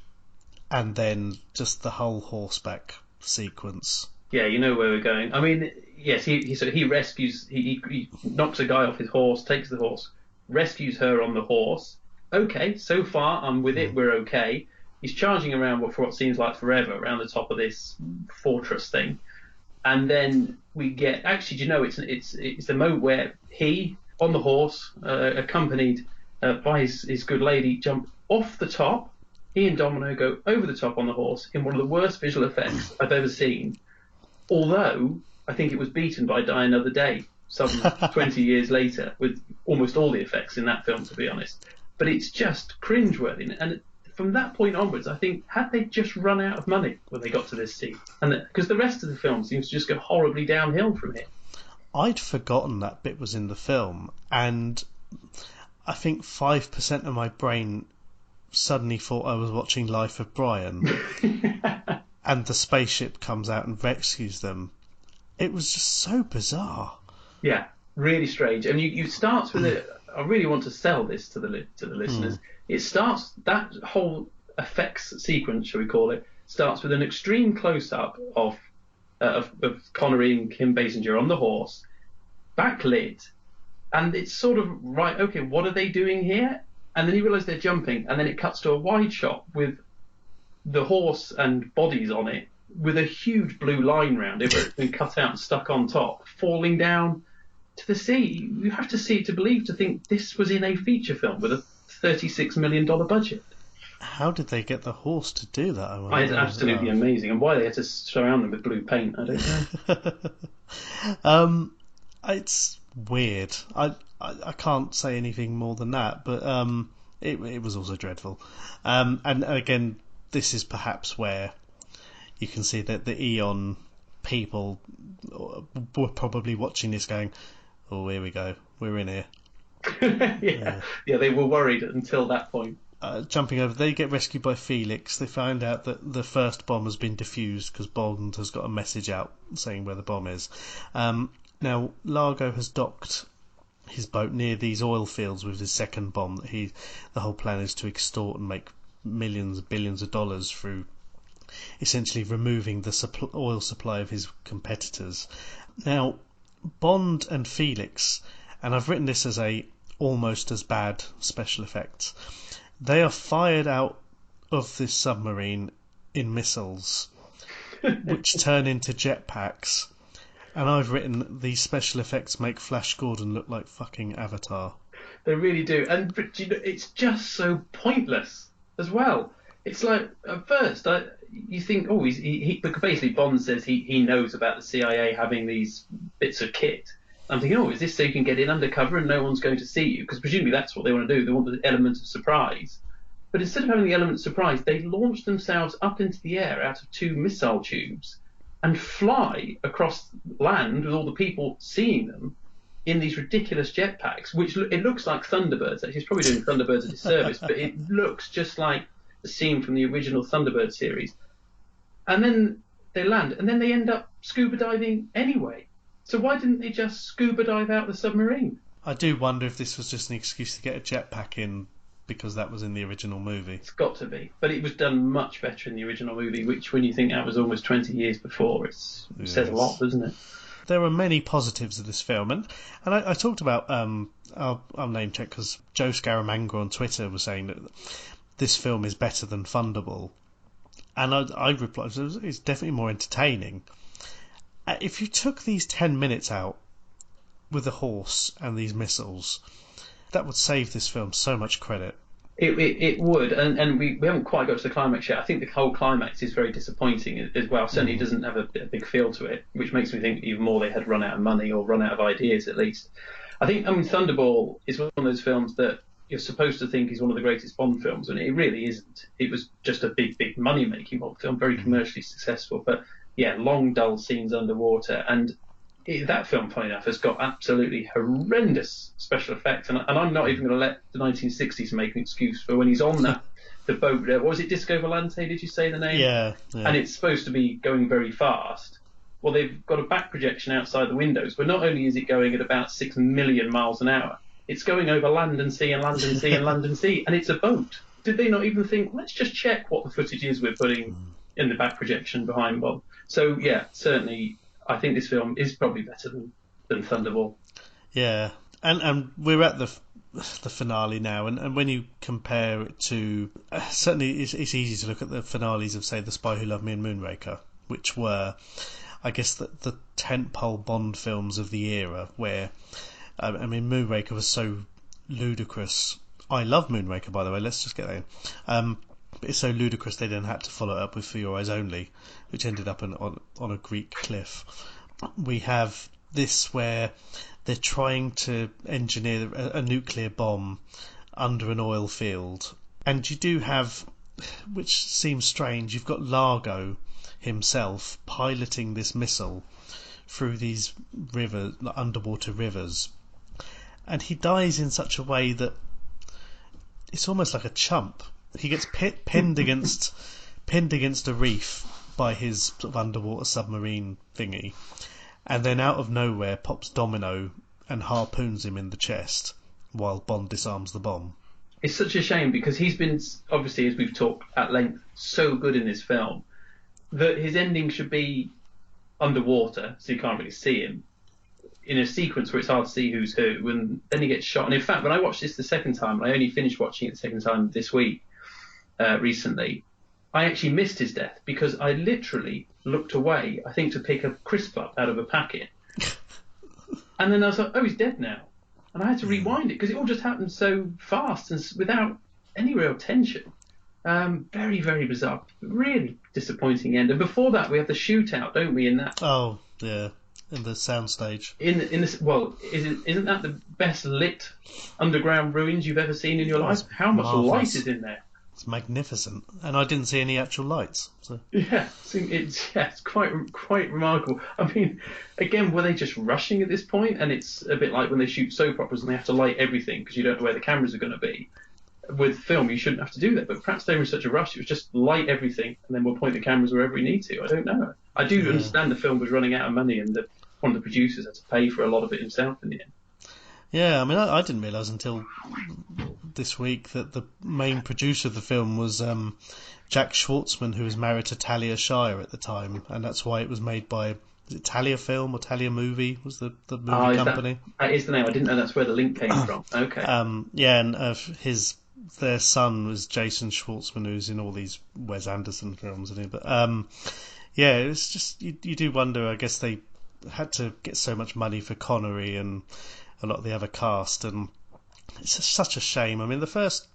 A: and then just the whole horseback sequence.
B: Yeah, you know where we're going. I mean, yes, he rescues... He knocks a guy off his horse, takes the horse, rescues her on the horse. Okay, so far I'm with it, we're okay. He's charging around for what seems like forever around the top of this fortress thing. And then we get... Actually, do you know, it's the moment where he, on the horse, accompanied by his good lady, jump off the top. He and Domino go over the top on the horse in one of the worst visual effects I've ever seen. Although, I think it was beaten by Die Another Day some 20 years later, with almost all the effects in that film, to be honest. But it's just cringeworthy. And from that point onwards, I think, had they just run out of money when they got to this scene? Because the rest of the film seems to just go horribly downhill from here.
A: I'd forgotten that bit was in the film, and I think 5% of my brain suddenly thought I was watching Life of Brian, and the spaceship comes out and rescues them. It was just so bizarre.
B: Yeah, really strange. And you starts with it. I really want to sell this to the listeners. It starts, that whole effects sequence, shall we call it, starts with an extreme close-up of Connery and Kim Basinger on the horse, backlit, and it's sort of, right, okay, what are they doing here? And then you realise they're jumping, and then it cuts to a wide shot with the horse and bodies on it, with a huge blue line round it where it's been cut out and stuck on top, falling down to the sea. You have to see it to believe, to think this was in a feature film with a $36 million budget.
A: How did they get the horse to do that?
B: It's absolutely amazing. And why they had to surround them with blue paint, I don't know.
A: It's weird. I can't say anything more than that, but it was also dreadful. And again, this is perhaps where you can see that the Eon people were probably watching this going, oh, here we go, we're in here.
B: Yeah, they were worried until that point.
A: Jumping over, they get rescued by Felix. They find out that the first bomb has been defused because Bond has got a message out saying where the bomb is. Now, Largo has docked his boat near these oil fields with his second bomb. The whole plan is to extort and make millions, billions of dollars through essentially removing the oil supply of his competitors. Now, Bond and Felix, and I've written this as a almost as bad special effects, they are fired out of this submarine in missiles, which turn into jetpacks. And I've written, these special effects make Flash Gordon look like fucking Avatar.
B: They really do. And you know, it's just so pointless as well. It's like, at first, you think, oh, but basically Bond says he knows about the CIA having these bits of kit. I'm thinking, oh, is this so you can get in undercover and no one's going to see you? Because presumably that's what they want to do. They want the element of surprise. But instead of having the element of surprise, they launch themselves up into the air out of 2 missile tubes and fly across land with all the people seeing them in these ridiculous jetpacks, which it looks like Thunderbirds. Actually, it's probably doing Thunderbirds a disservice, but it looks just like the scene from the original Thunderbird series. And then they land, and then they end up scuba diving anyway. So why didn't they just scuba dive out the submarine?
A: I do wonder if this was just an excuse to get a jetpack in because that was in the original movie.
B: It's got to be. But it was done much better in the original movie, which when you think that was almost 20 years before, it says a lot, doesn't it?
A: There are many positives of this film, and I talked about I'll name check because Joe Scaramanga on Twitter was saying that this film is better than Thunderball, and I replied it's definitely more entertaining. If you took these 10 minutes out with a horse and these missiles, that would save this film so much credit.
B: It would, and we haven't quite got to the climax yet. I think the whole climax is very disappointing as well. Certainly doesn't have a big feel to it, which makes me think even more they had run out of money or run out of ideas at least. I mean, Thunderball is one of those films that you're supposed to think is one of the greatest Bond films, and it really isn't. It was just a big money-making Bond film, very commercially successful. But yeah, long, dull scenes underwater, and that film, funny enough, has got absolutely horrendous special effects, and I'm not even going to let the 1960s make an excuse for when he's on the boat. What was it, Disco Volante? Did you say the name?
A: Yeah.
B: And it's supposed to be going very fast. Well, they've got a back projection outside the windows, but not only is it going at about 6 million miles an hour, it's going over land and sea and land and sea and land and sea, and it's a boat. Did they not even think, let's just check what the footage is we're putting in the back projection behind Bob? So yeah, certainly. I think this film is probably better than Thunderball.
A: Yeah, and we're at the finale now, and when you compare it to certainly it's easy to look at the finales of, say, The Spy Who Loved Me and Moonraker, which were, I guess, the tentpole Bond films of the era, where I mean, Moonraker was so ludicrous. I love Moonraker, by the way. Let's just get that in. But it's so ludicrous they then had to follow it up with For Your Eyes Only, which ended up on a Greek cliff. We have this where they're trying to engineer a nuclear bomb under an oil field. And you do have, which seems strange, you've got Largo himself piloting this missile through these underwater rivers. And he dies in such a way that it's almost like a chump. He gets pinned against a reef by his sort of underwater submarine thingy, and then out of nowhere pops Domino and harpoons him in the chest while Bond disarms the bomb.
B: It's such a shame because he's been, obviously, as we've talked at length, so good in this film that his ending should be underwater, so you can't really see him, in a sequence where it's hard to see who's who, and then he gets shot. And in fact, when I watched this the second time, I only finished watching it the second time this week, recently, I actually missed his death because I literally looked away, I think, to pick a crisp up out of a packet. And then I was like, oh, he's dead now. And I had to rewind it because it all just happened so fast and without any real tension. Very, very bizarre. Really disappointing end. And before that, we have the shootout, don't we, in that?
A: Oh, yeah. In the soundstage.
B: In this, well, isn't that the best lit underground ruins you've ever seen in your life? How much light is in there?
A: It's magnificent, and I didn't see any actual lights. So.
B: Yeah, it's quite remarkable. I mean, again, were they just rushing at this point? And it's a bit like when they shoot soap operas and they have to light everything because you don't know where the cameras are going to be. With film, you shouldn't have to do that, but perhaps they were in such a rush. It was just light everything, and then we'll point the cameras wherever we need to. I don't know. I do understand the film was running out of money, and that one of the producers had to pay for a lot of it himself in the end.
A: Yeah, I mean, I didn't realise until this week that the main producer of the film was Jack Schwartzman, who was married to Talia Shire at the time, and that's why it was made by, is it Talia Film or Talia Movie was the movie company?
B: That is the name. I didn't know that's where the link came from. Okay.
A: Yeah, and their son was Jason Schwartzman, who's in all these Wes Anderson films, isn't he? But yeah, it's just you do wonder. I guess they had to get so much money for Connery and a lot of the other cast, and it's just such a shame. I mean, the first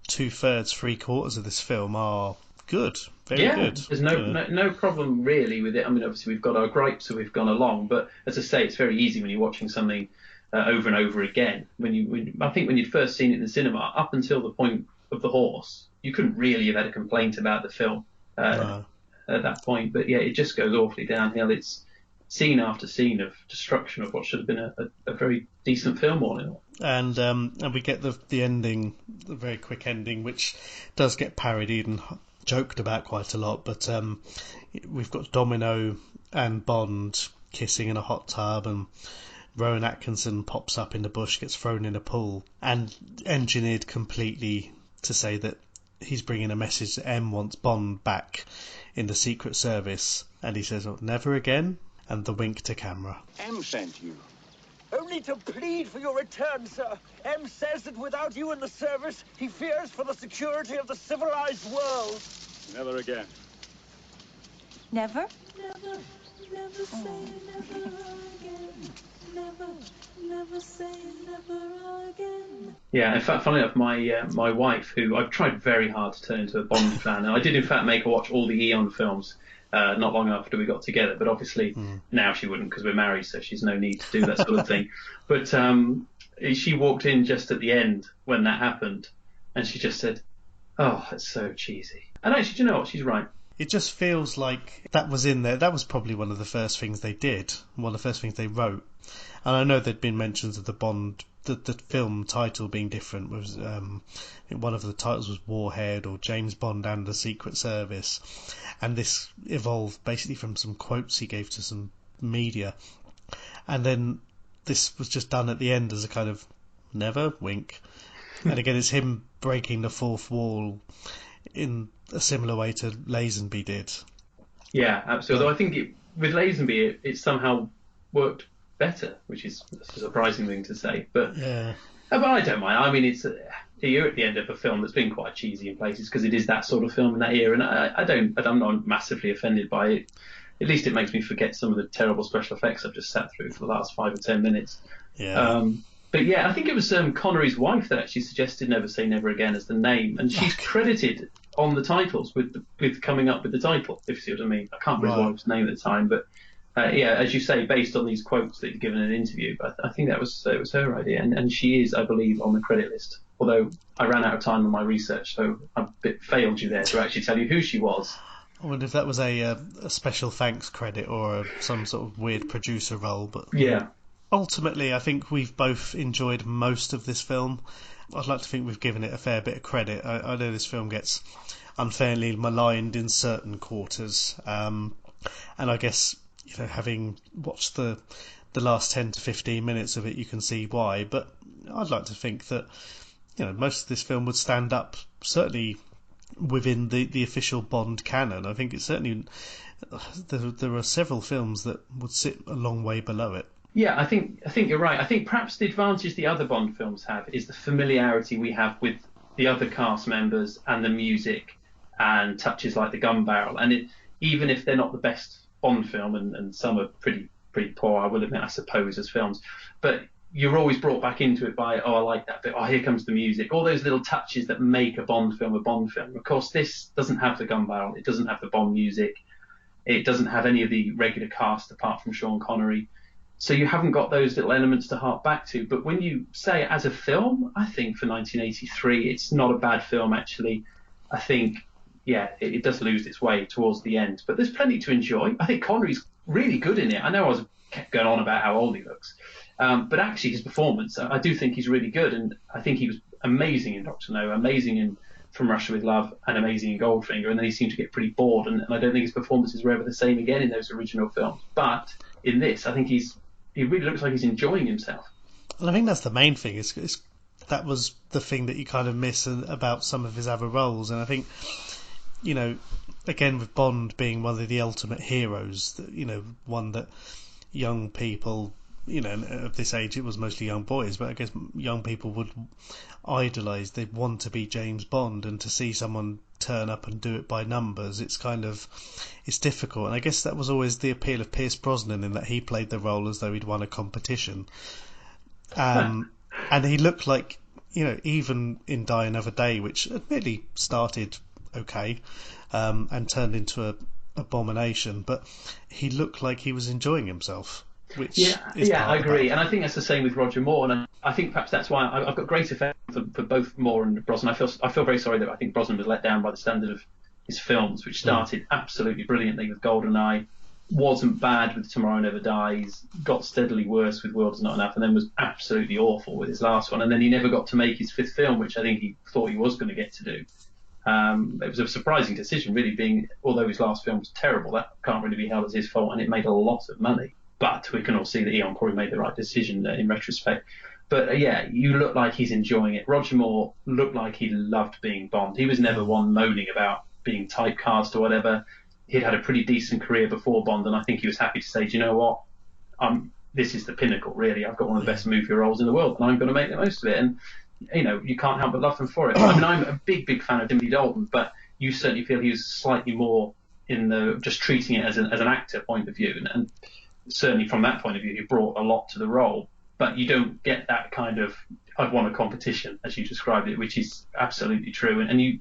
A: 2/3, 3/4 of this film are good, very good.
B: There's no problem really with it. I mean, obviously we've got our gripes, so we've gone along. But as I say, it's very easy when you're watching something over and over again. I think when you'd first seen it in the cinema, up until the point of the horse, you couldn't really have had a complaint about the film at that point. But yeah, it just goes awfully downhill. It's scene after scene of destruction of what should have been a very decent film all in all. And
A: we get the ending, the very quick ending, which does get parodied and joked about quite a lot. But we've got Domino and Bond kissing in a hot tub, and Rowan Atkinson pops up in the bush, gets thrown in a pool, and engineered completely to say that he's bringing a message that M wants Bond back in the Secret Service, and he says, "Oh, never again," and the wink to camera.
I: M sent you.
J: Only to plead for your return, sir. M says that without you in the service, he fears for the security of the civilized world.
D: Never again.
E: Never?
K: Never say never again. Never say never again.
B: Yeah, in fact, funnily enough, my wife, who I've tried very hard to turn into a Bond fan, and I did in fact make her watch all the Eon films not long after we got together, but obviously now she wouldn't because we're married, so she's no need to do that sort of thing. But she walked in just at the end when that happened, and she just said, "Oh, it's so cheesy." And actually, do you know what? She's right.
A: It just feels like that was in there. That was probably one of the first things they did, one of the first things they wrote. And I know there'd been mentions of the Bond, the film title being different. Was I think one of the titles was Warhead or James Bond and the Secret Service, and this evolved basically from some quotes he gave to some media, and then this was just done at the end as a kind of never wink. And again, it's him breaking the fourth wall in a similar way to Lazenby did.
B: Yeah, absolutely. Although I think with Lazenby, it somehow worked better, which is a surprising thing to say. But
A: yeah,
B: but I don't mind. I mean, you're at the end of a film that's been quite cheesy in places because it is that sort of film in that era, and I'm not massively offended by it. At least it makes me forget some of the terrible special effects I've just sat through for the last 5 or 10 minutes.
A: Yeah.
B: But yeah, I think it was Connery's wife that actually suggested "Never Say Never Again" as the name, and she's credited on the titles with coming up with the title. If you see what I mean. I can't remember his wife's name at the time, but yeah, as you say, based on these quotes that you've given in an interview, I think it was her idea, and she is, I believe, on the credit list. Although I ran out of time on my research, so I a bit failed you there to actually tell you who she was.
A: I wonder if that was a special thanks credit or some sort of weird producer role, but
B: yeah.
A: Ultimately, I think we've both enjoyed most of this film. I'd like to think we've given it a fair bit of credit. I know this film gets unfairly maligned in certain quarters, and I guess, you know, having watched the last 10 to 15 minutes of it, you can see why. But I'd like to think that, you know, most of this film would stand up certainly within the official Bond canon. I think it's certainly there are several films that would sit a long way below it.
B: Yeah, I think you're right. I think perhaps the advantage the other Bond films have is the familiarity we have with the other cast members and the music and touches like the gun barrel. And even if they're not the best Bond film, and some are pretty poor, I will admit, I suppose, as films, but you're always brought back into it by, oh, I like that bit, oh, here comes the music, all those little touches that make a Bond film a Bond film. Of course, this doesn't have the gun barrel, it doesn't have the Bond music, it doesn't have any of the regular cast apart from Sean Connery. So you haven't got those little elements to hark back to. But when you say it as a film, I think for 1983, it's not a bad film, actually. I think, yeah, it does lose its way towards the end. But there's plenty to enjoy. I think Connery's really good in it. I know I kept going on about how old he looks. But actually his performance, I do think he's really good. And I think he was amazing in Dr. No, amazing in From Russia with Love, and amazing in Goldfinger. And then he seemed to get pretty bored. And I don't think his performances were ever the same again in those original films. But in this, I think he really looks like he's enjoying himself.
A: And I think that's the main thing. That was the thing that you kind of miss about some of his other roles. And I think, you know, again, with Bond being one of the ultimate heroes, you know, one that young people, you know, of this age, it was mostly young boys, but I guess young people would idolise, they'd want to be James Bond, and to see someone turn up and do it by numbers, it's difficult. And I guess that was always the appeal of Pierce Brosnan, in that he played the role as though he'd won a competition. And he looked like, you know, even in Die Another Day, which admittedly started okay, and turned into a abomination. But he looked like he was enjoying himself, which is part
B: I agree,
A: about.
B: and I think that's the same with Roger Moore, and I think perhaps that's why I've got great affection for both Moore and Brosnan. I feel very sorry that I think Brosnan was let down by the standard of his films, which started absolutely brilliantly with GoldenEye, wasn't bad with Tomorrow Never Dies, got steadily worse with World Is Not Enough, and then was absolutely awful with his last one, and then he never got to make his fifth film, which I think he thought he was going to get to do. It was a surprising decision, really, although his last film was terrible, that can't really be held as his fault, and it made a lot of money. But we can all see that Eon probably made the right decision in retrospect. But you look like he's enjoying it. Roger Moore looked like he loved being Bond. He was never one moaning about being typecast or whatever. He'd had a pretty decent career before Bond, and I think he was happy to say, do you know what? This is the pinnacle, really. I've got one of the best movie roles in the world, and I'm going to make the most of it. And you can't help but love them for it. I mean, I'm a big, big fan of Timothy Dalton, but you certainly feel he was slightly more in the just treating it as an actor point of view, and certainly from that point of view, he brought a lot to the role. But you don't get that kind of I've won a competition, as you described it, which is absolutely true. And you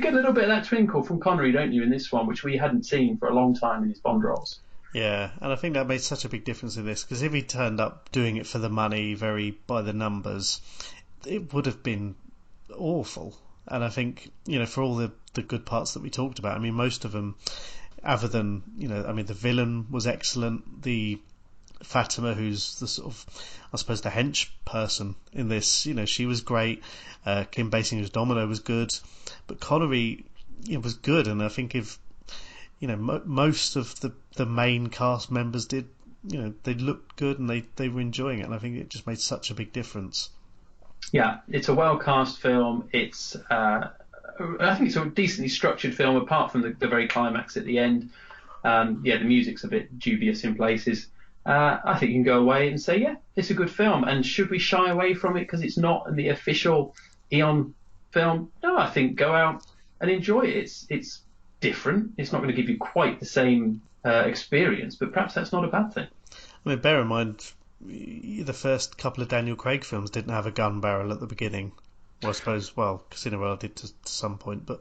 B: get a little bit of that twinkle from Connery, don't you, in this one, which we hadn't seen for a long time in his Bond roles.
A: Yeah, and I think that made such a big difference in this, because if he turned up doing it for the money, very by the numbers, it would have been awful. And I think, for all the good parts that we talked about, I mean, most of them, other than, the villain was excellent. The Fatima, who's the sort of, I suppose, the hench person in this, she was great. Kim Basinger's Domino was good. But Connery, was good. And I think if, most of the main cast members did, they looked good and they were enjoying it. And I think it just made such a big difference.
B: Yeah, it's a well-cast film. I think it's a decently structured film, apart from the very climax at the end. The music's a bit dubious in places. I think you can go away and say, it's a good film. And should we shy away from it because it's not the official Eon film? No, I think go out and enjoy it. It's different. It's not going to give you quite the same experience, but perhaps that's not a bad thing.
A: I mean, bear in mind, the first couple of Daniel Craig films didn't have a gun barrel at the beginning. Well, I suppose, Casino Royale did to some point, but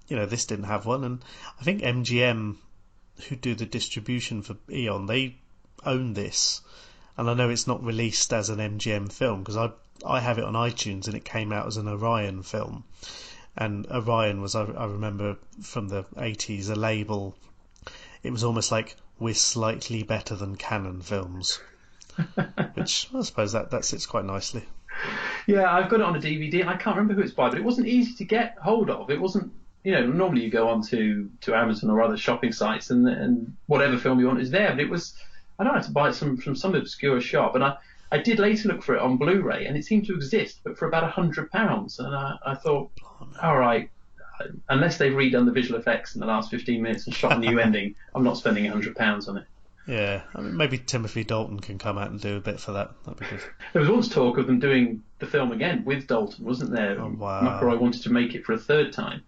A: this didn't have one. And I think MGM, who do the distribution for Eon, they own this. And I know it's not released as an MGM film, because I have it on iTunes and it came out as an Orion film. And Orion was, I remember from the 80s, a label. It was almost like, we're slightly better than Canon films, which I suppose that sits quite nicely.
B: Yeah, I've got it on a DVD. I can't remember who it's by, but it wasn't easy to get hold of. It wasn't, normally you go on to Amazon or other shopping sites and whatever film you want is there. But it was, I don't know, to buy it from some obscure shop. And I did later look for it on Blu-ray, and it seemed to exist, but for about £100. And I thought, all right, unless they've redone the visual effects in the last 15 minutes and shot a new ending, I'm not spending £100 on it.
A: Yeah, I mean, maybe Timothy Dalton can come out and do a bit for that. That'd be good.
B: There was once talk of them doing the film again with Dalton, wasn't there?
A: Oh, wow.
B: McElroy wanted to make it for a third time.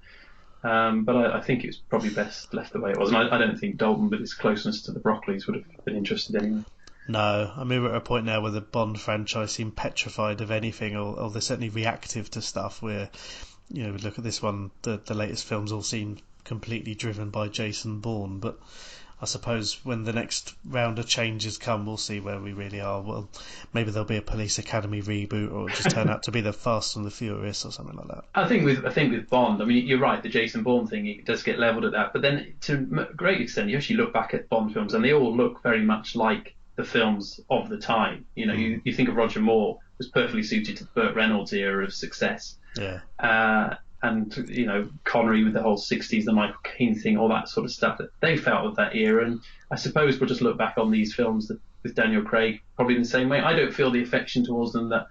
B: But I think it was probably best left the way it was. And I don't think Dalton, with his closeness to the Broccoli's, would have been interested anyway.
A: No, I mean, we're at a point now where the Bond franchise seem petrified of anything, or they're certainly reactive to stuff where, we look at this one, the latest films all seem completely driven by Jason Bourne, but I suppose when the next round of changes come, we'll see where we really are. Well, maybe there'll be a Police Academy reboot, or it'll just turn out to be the Fast and the Furious or something like that.
B: I think with Bond, I mean, you're right, the Jason Bourne thing, it does get levelled at that, but then to a great extent, you actually look back at Bond films, and they all look very much like the films of the time. You think of Roger Moore, was perfectly suited to the Burt Reynolds era of success.
A: Yeah.
B: And Connery with the whole 60s, the Michael Caine thing, all that sort of stuff that they felt of that era. And I suppose we'll just look back on these films with Daniel Craig probably in the same way. I don't feel the affection towards them that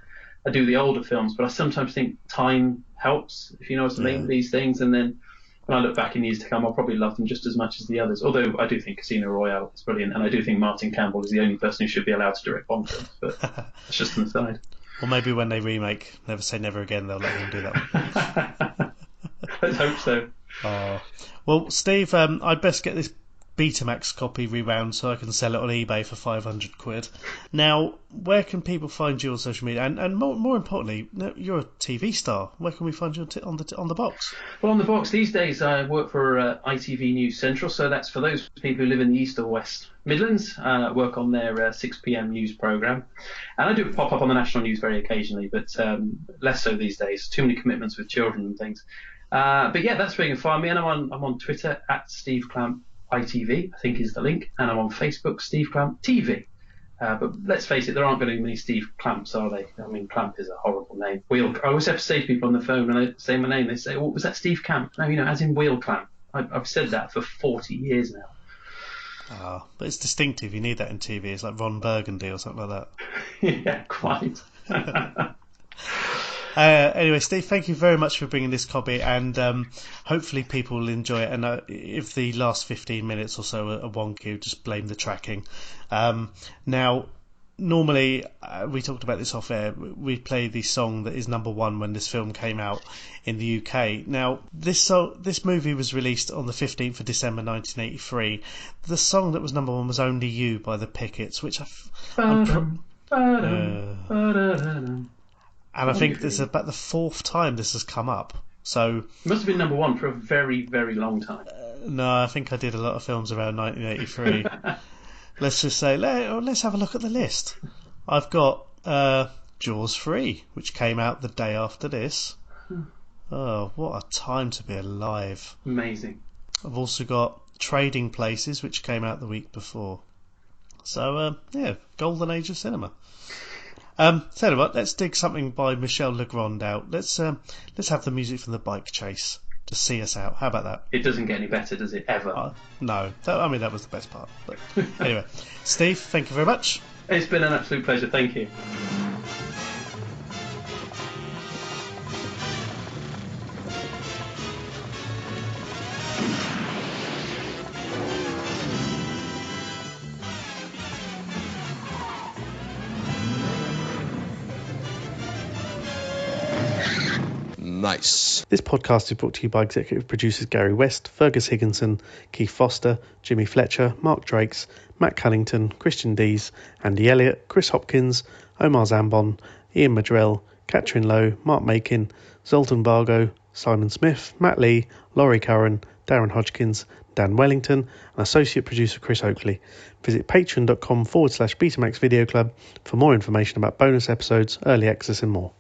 B: I do the older films, but I sometimes think time helps, if you know what I mean, these things. And then when I look back in years to come, I'll probably love them just as much as the others. Although I do think Casino Royale is brilliant, and I do think Martin Campbell is the only person who should be allowed to direct Bond films. But it's just an aside.
A: Or maybe when they remake Never Say Never Again, they'll let him do that one.
B: Let's hope so.
A: Well, Steve, I'd best get this Betamax copy rewound so I can sell it on eBay for 500 quid. Now, where can people find you on social media? And more importantly, you're a TV star. Where can we find you on the box?
B: Well, on the box these days, I work for ITV News Central, so that's for those people who live in the East or West Midlands. Work on their 6 p.m. news programme. And I do pop up on the national news very occasionally, but less so these days. Too many commitments with children and things. But yeah, that's where you can find me. And I'm on Twitter at Steve Clamp ITV, I think is the link. And I'm on Facebook, Steve Clamp TV. But let's face it, there aren't going to be many Steve Clamps, are they? I mean, Clamp is a horrible name. I always have to say to people on the phone when I say my name, they say, "Oh, was that Steve Clamp?" No, as in wheel clamp. I've said that for 40 years now.
A: But it's distinctive. You need that in TV. It's like Ron Burgundy or something like that.
B: Yeah, quite.
A: Anyway, Steve, thank you very much for bringing this copy, and hopefully people will enjoy it. And if the last 15 minutes or so are wonky, just blame the tracking. Now, normally, we talked about this off air, we play the song that is number one when this film came out in the UK. Now, this movie was released on the 15th of December 1983. The song that was number one was Only You by the Pickets, which and I think this is about the fourth time this has come up. So
B: it must have been number one for a very, very long time.
A: No, I think I did a lot of films around 1983. Let's just say, let's have a look at the list. I've got Jaws 3, which came out the day after this. Oh, what a time to be alive.
B: Amazing.
A: I've also got Trading Places, which came out the week before. So, yeah, golden age of cinema. So what? Let's dig something by Michel Legrand out. Let's have the music from The Bike Chase to see us out. How about that?
B: It doesn't get any better, does it? Ever?
A: No. That was the best part. But anyway, Steve, thank you very much.
B: It's been an absolute pleasure. Thank you.
I: Nice.
A: This podcast is brought to you by executive producers Gary West, Fergus Higginson, Keith Foster, Jimmy Fletcher, Mark Drakes, Matt Cullington, Christian Dees, Andy Elliott, Chris Hopkins, Omar Zambon, Ian Madrell, Catherine Lowe, Mark Makin, Zoltan Vargo, Simon Smith, Matt Lee, Laurie Curran, Darren Hodgkins, Dan Wellington, and associate producer Chris Oakley. Visit patreon.com/Betamax Video Club for more information about bonus episodes, early access and more.